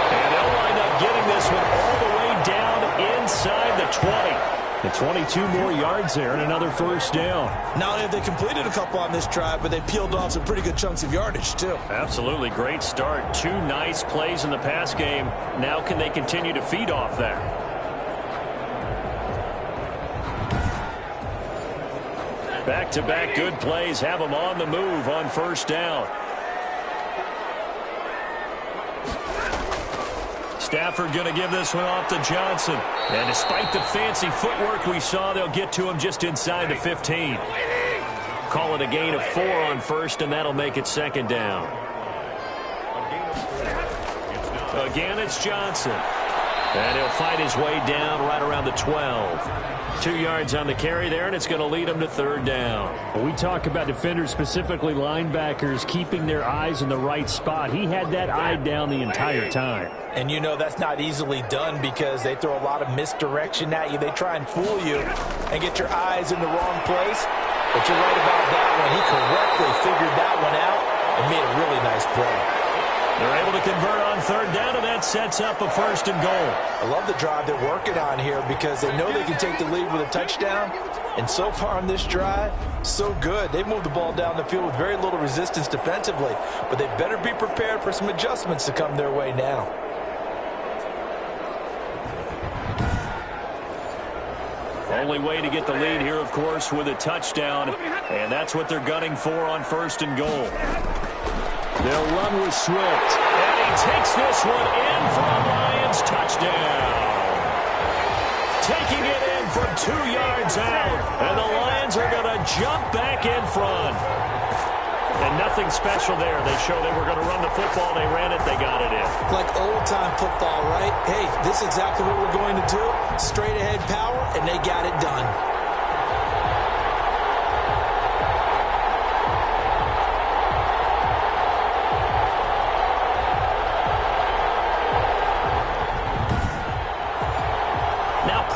S2: And they'll wind up getting this one all the way down inside the 20.
S7: The 22 more yards there and another 1st down.
S3: Not only have they completed a couple on this drive, but they peeled off some pretty good chunks of yardage, too.
S2: Absolutely great start. 2 nice plays in the pass game. Now can they continue to feed off that? Back-to-back good plays have them on the move on 1st down. Stafford going to give this one off to Johnson. And despite the fancy footwork we saw, they'll get to him just inside the 15. Call it a gain of 4 on 1st, and that'll make it 2nd down. Again, it's Johnson. And he'll fight his way down right around the 12. 2 yards on the carry there, and it's going to lead them to 3rd down.
S7: We talk about defenders, specifically linebackers, keeping their eyes in the right spot. He had that eye down the entire time.
S5: And you know that's not easily done because they throw a lot of misdirection at you. They try and fool you and get your eyes in the wrong place. But you're right about that one. He correctly figured that one out and made a really nice play.
S2: They're able to convert on 3rd down, and that sets up a 1st and goal.
S5: I love the drive they're working on here because they know they can take the lead with a touchdown. And so far on this drive, so good. They've moved the ball down the field with very little resistance defensively. But they better be prepared for some adjustments to come their way now.
S2: Only way to get the lead here, of course, with a touchdown. And that's what they're gunning for on 1st and goal.
S7: They'll run with Swift.
S2: And he takes this one in for a Lions touchdown. Taking it in from 2 yards out. And the Lions are going to jump back in front. And nothing special there. They showed they were going to run the football. They ran it. They got it in.
S3: Like old-time football, right? Hey, this is exactly what we're going to do. Straight-ahead power, and they got it done.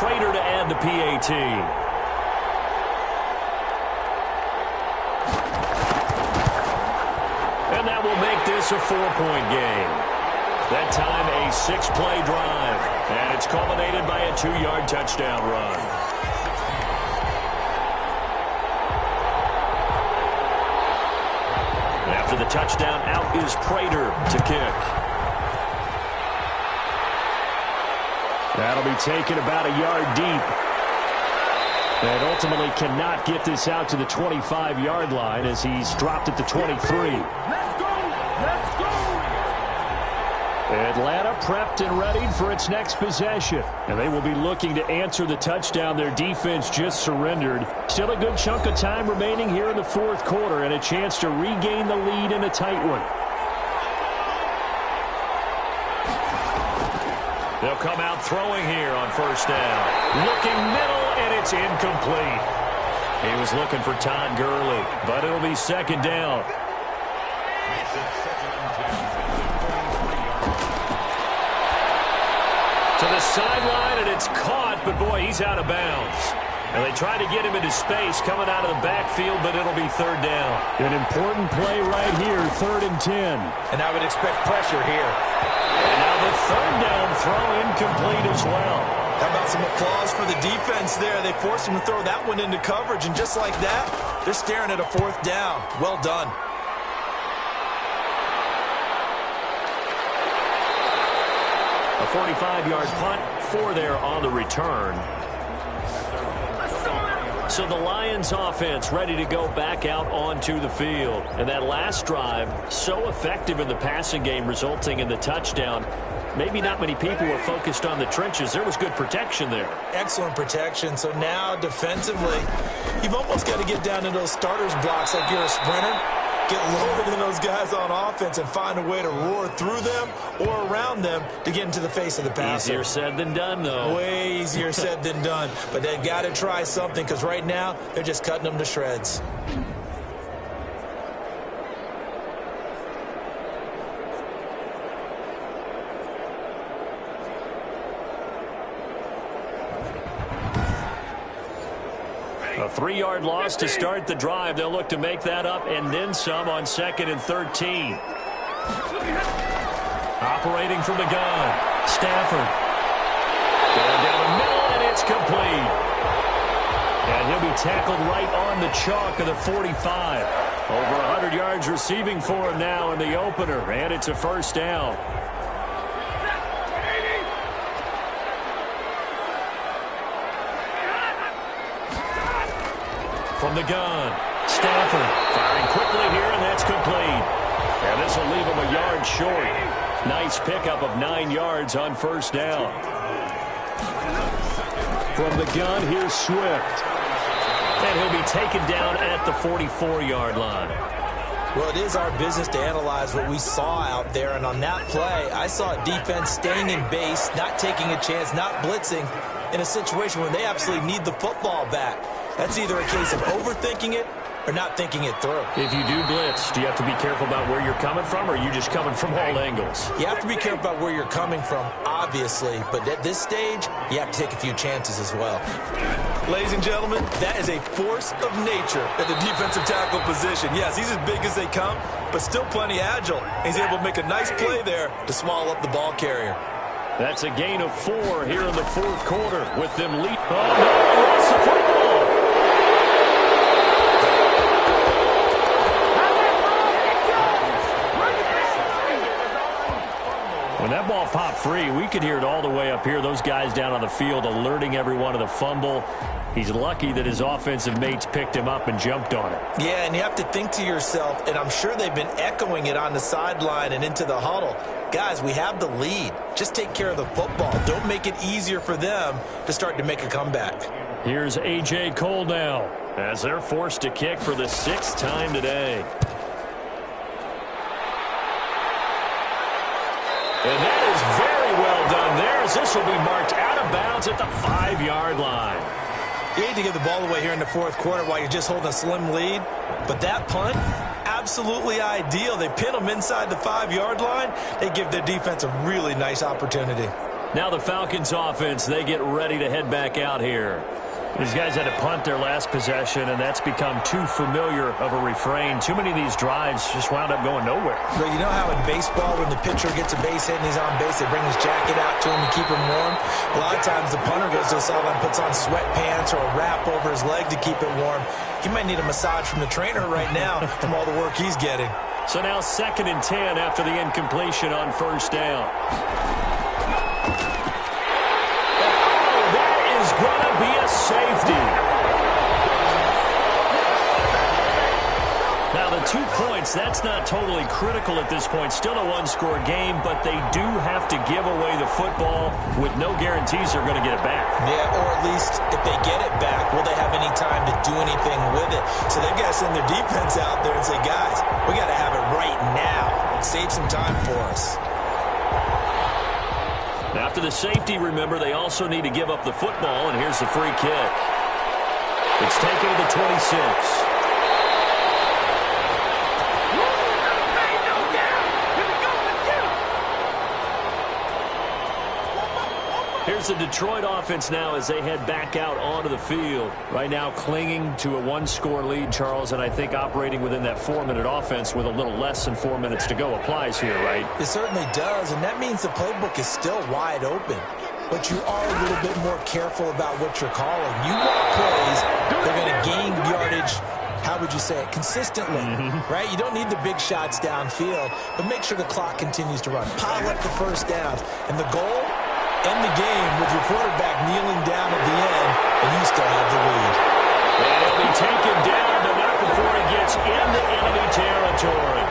S2: Prater to add the PAT. And that will make this a 4-point game. That time a 6-play drive. And it's culminated by a 2-yard touchdown run. After the touchdown, out is Prater to kick.
S7: That'll be taken about a yard deep. And ultimately cannot get this out to the 25-yard line as he's dropped at the 23.
S4: Let's go! Let's go!
S7: Atlanta prepped and readied for its next possession. And they will be looking to answer the touchdown their defense just surrendered. Still a good chunk of time remaining here in the 4th quarter and a chance to regain the lead in a tight one.
S2: They'll come out throwing here on 1st down. Looking middle, and it's incomplete. He was looking for Todd Gurley, but it'll be 2nd down. To the sideline, and it's caught, but boy, he's out of bounds. And they tried to get him into space coming out of the backfield, but it'll be 3rd down.
S7: An important play right here, 3rd and 10.
S5: And I would expect pressure here.
S2: And now the 3rd down throw incomplete as well.
S3: How about some applause for the defense there? They forced him to throw that one into coverage, and just like that, they're staring at a 4th down. Well done.
S2: A 45-yard punt, 4 there on the return. So the Lions offense ready to go back out onto the field. And that last drive, so effective in the passing game, resulting in the touchdown. Maybe not many people were focused on the trenches. There was good protection there.
S3: Excellent protection. So now defensively, you've almost got to get down to those starters blocks like you're a sprinter. Get lower than those guys on offense and find a way to roar through them or around them to get into the face of the passer.
S2: Easier said than done, though.
S3: Way easier said than done. But they've got to try something because right now they're just cutting them to shreds.
S2: A 3-yard loss to start the drive. They'll look to make that up and then some on 2nd and 13. Operating from the gun, Stafford. Going down the middle, and it's complete. And he'll be tackled right on the chalk of the 45. Over 100 yards receiving for him now in the opener, and it's a 1st down. From the gun, Stafford firing quickly here, and that's complete. And this will leave him a yard short. Nice pickup of 9 yards on 1st down.
S7: From the gun, here's Swift.
S2: And he'll be taken down at the 44-yard line.
S3: Well, it is our business to analyze what we saw out there, and on that play, I saw a defense staying in base, not taking a chance, not blitzing, in a situation where they absolutely need the football back. That's either a case of overthinking it or not thinking it through.
S2: If you do blitz, do you have to be careful about where you're coming from, or are you just coming from all angles?
S3: You have to be careful about where you're coming from, obviously, but at this stage, you have to take a few chances as well. Ladies and gentlemen, that is a force of nature at the defensive tackle position. Yes, he's as big as they come, but still plenty agile. He's able to make a nice play there to small up the ball carrier.
S2: That's a gain of 4 here in the fourth quarter with them lead. Oh, no, that's the football. When that ball popped free, we could hear it all the way up here. Those guys down on the field alerting everyone of the fumble. He's lucky that his offensive mates picked him up and jumped on it.
S3: Yeah, and you have to think to yourself, and I'm sure they've been echoing it on the sideline and into the huddle. Guys, we have the lead. Just take care of the football. Don't make it easier for them to start to make a comeback.
S2: Here's A.J. Cole now as they're forced to kick for the 6th time today. And that is very well done there, as this will be marked out of bounds at the 5-yard line.
S3: You hate to give the ball away here in the fourth quarter while you're just holding a slim lead, but that punt, absolutely ideal. They pin them inside the 5-yard line. They give their defense a really nice opportunity.
S2: Now the Falcons offense, they get ready to head back out here. These guys had to punt their last possession, and that's become too familiar of a refrain. Too many of these drives just wound up going nowhere.
S3: But you know how in baseball, when the pitcher gets a base hit and he's on base, they bring his jacket out to him to keep him warm? A lot of times the punter goes to the sideline, puts on sweatpants or a wrap over his leg to keep it warm. He might need a massage from the trainer right now from all the work he's getting.
S2: So now 2nd and 10 after the incompletion on 1st down. Going to be a safety. Now the 2 points, that's not totally critical at this point. Still a 1-score game, but they do have to give away the football with no guarantees they're going to get it back.
S3: Yeah, or at least if they get it back, will they have any time to do anything with it? So they've got to send their defense out there and say, guys, we got to have it right now. Save some time for us.
S2: After the safety, remember, they also need to give up the football, and here's the free kick. It's taken to the 26. Here's the Detroit offense now as they head back out onto the field. Right now clinging to a 1-score lead, Charles, and I think operating within that 4-minute offense with a little less than 4 minutes to go applies here, right?
S3: It certainly does, and that means the playbook is still wide open. But you are a little bit more careful about what you're calling. You want plays, they're going to gain yardage, how would you say it, consistently, right? You don't need the big shots downfield, but make sure the clock continues to run. Pile up the first downs, and the goal, end the game with your quarterback kneeling down at the end, and you still have the lead.
S2: And he'll be taken down, but not before he gets into enemy territory.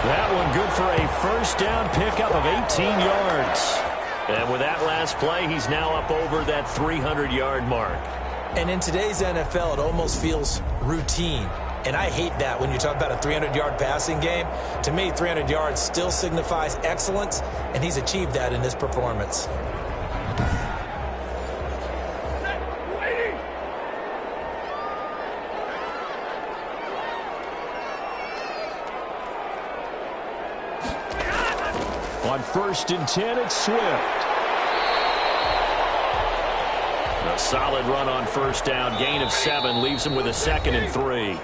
S2: That one good for a first down pickup of 18 yards. And with that last play, he's now up over that 300-yard mark.
S3: And in today's NFL, it almost feels routine. And I hate that when you talk about a 300-yard passing game. To me, 300 yards still signifies excellence, and he's achieved that in this performance.
S7: On 1st and 10, it's Swift.
S2: A solid run on 1st down. Gain of 7 leaves him with a 2nd and 3.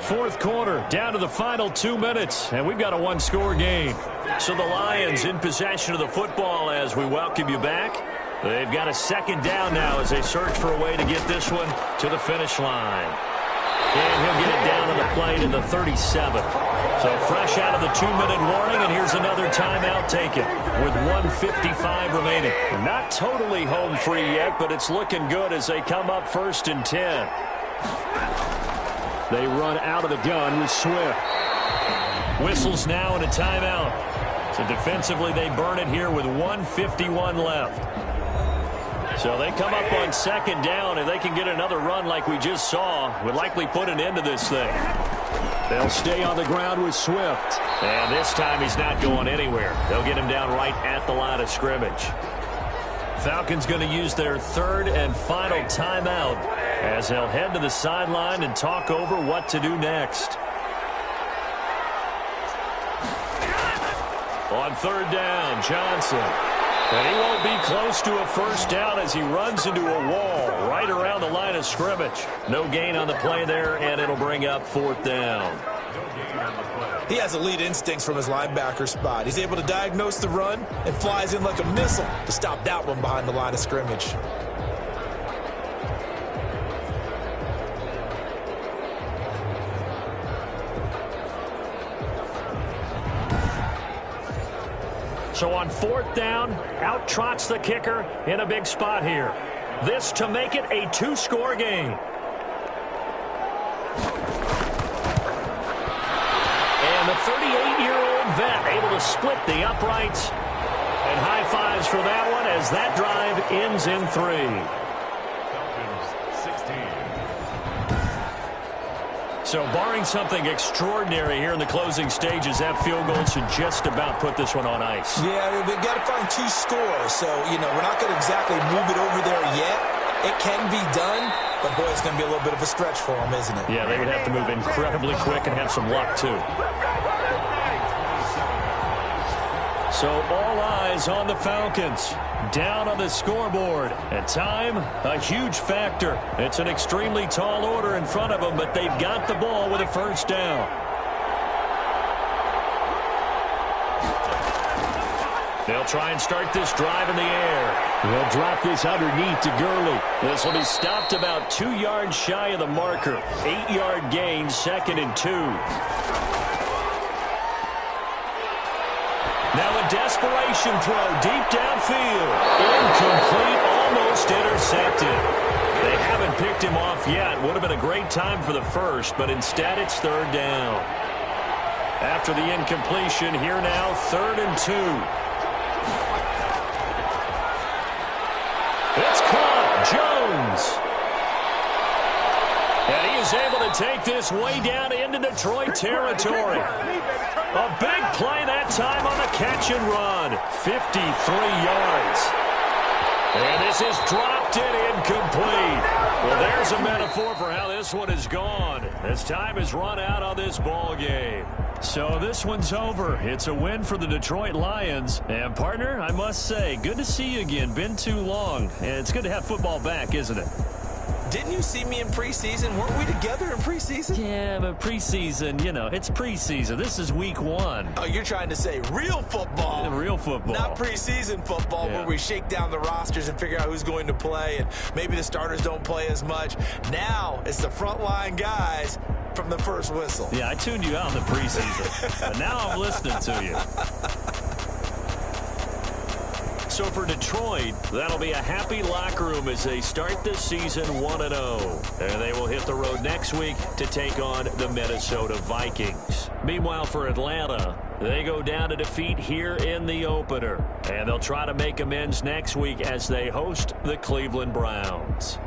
S2: Fourth quarter, down to the final 2 minutes, and we've got a 1-score game. So the Lions in possession of the football as we welcome you back. They've got a 2nd down now as they search for a way to get this one to the finish line. And he'll get it down on the play to the 37. So fresh out of the 2-minute warning, and here's another timeout taken with 1:55 remaining. Not totally home free yet, but it's looking good as they come up 1st and 10.
S7: They run out of the gun with Swift.
S2: Whistles now and a timeout. So defensively, they burn it here with 1:51 left. So they come up on 2nd down, and they can get another run like we just saw. Would likely put an end to this thing.
S7: They'll stay on the ground with Swift.
S2: And this time he's not going anywhere. They'll get him down right at the line of scrimmage. Falcons going to use their third and final timeout as they'll head to the sideline and talk over what to do next. On third down, Johnson. And he won't be close to a first down as he runs into a wall right around the line of scrimmage. No gain on the play there, and it'll bring up fourth down.
S3: He has elite instincts from his linebacker spot. He's able to diagnose the run and flies in like a missile to stop that one behind the line of scrimmage.
S2: So on fourth down, out trots the kicker in a big spot here. This to make it a two-score game. And the 38-year-old vet able to split the uprights. And high fives for that one as that drive ends in 3. So barring something extraordinary here in the closing stages, that field goal should just about put this one on ice.
S3: Yeah, they've got to find 2 scores. So, we're not going to exactly move it over there yet. It can be done, but, boy, it's going to be a little bit of a stretch for them, isn't it?
S2: Yeah, they would have to move incredibly quick and have some luck, too. So all eyes on the Falcons. Down on the scoreboard. At time, a huge factor. It's an extremely tall order in front of them, but they've got the ball with a first down. They'll try and start this drive in the air. They'll drop this underneath to Gurley. This will be stopped about 2 yards shy of the marker. 8-yard gain, 2nd and 2. Now a desperation throw deep downfield. Incomplete, almost intercepted. They haven't picked him off yet. Would have been a great time for the first, but instead it's third down. After the incompletion, here now, 3rd and 2. It's caught. Jones. And he is able to take this way down into Detroit territory. A big play that time on the catch and run. 53 yards. And this is dropped and incomplete. Well, there's a metaphor for how this one is gone as time has run out on this ball game. So this one's over. It's a win for the Detroit Lions. And, partner, I must say, good to see you again. Been too long. And it's good to have football back, isn't it?
S3: Didn't you see me in preseason? Weren't we together in preseason?
S2: Yeah, but preseason, it's preseason. This is week 1.
S3: Oh, you're trying to say real football.
S2: Real football.
S3: Not preseason football where we shake down the rosters and figure out who's going to play, and maybe the starters don't play as much. Now it's the frontline guys from the first whistle.
S2: Yeah, I tuned you out in the preseason. And now I'm listening to you. So for Detroit, that'll be a happy locker room as they start this season 1-0. And they will hit the road next week to take on the Minnesota Vikings. Meanwhile, for Atlanta, they go down to defeat here in the opener. And they'll try to make amends next week as they host the Cleveland Browns.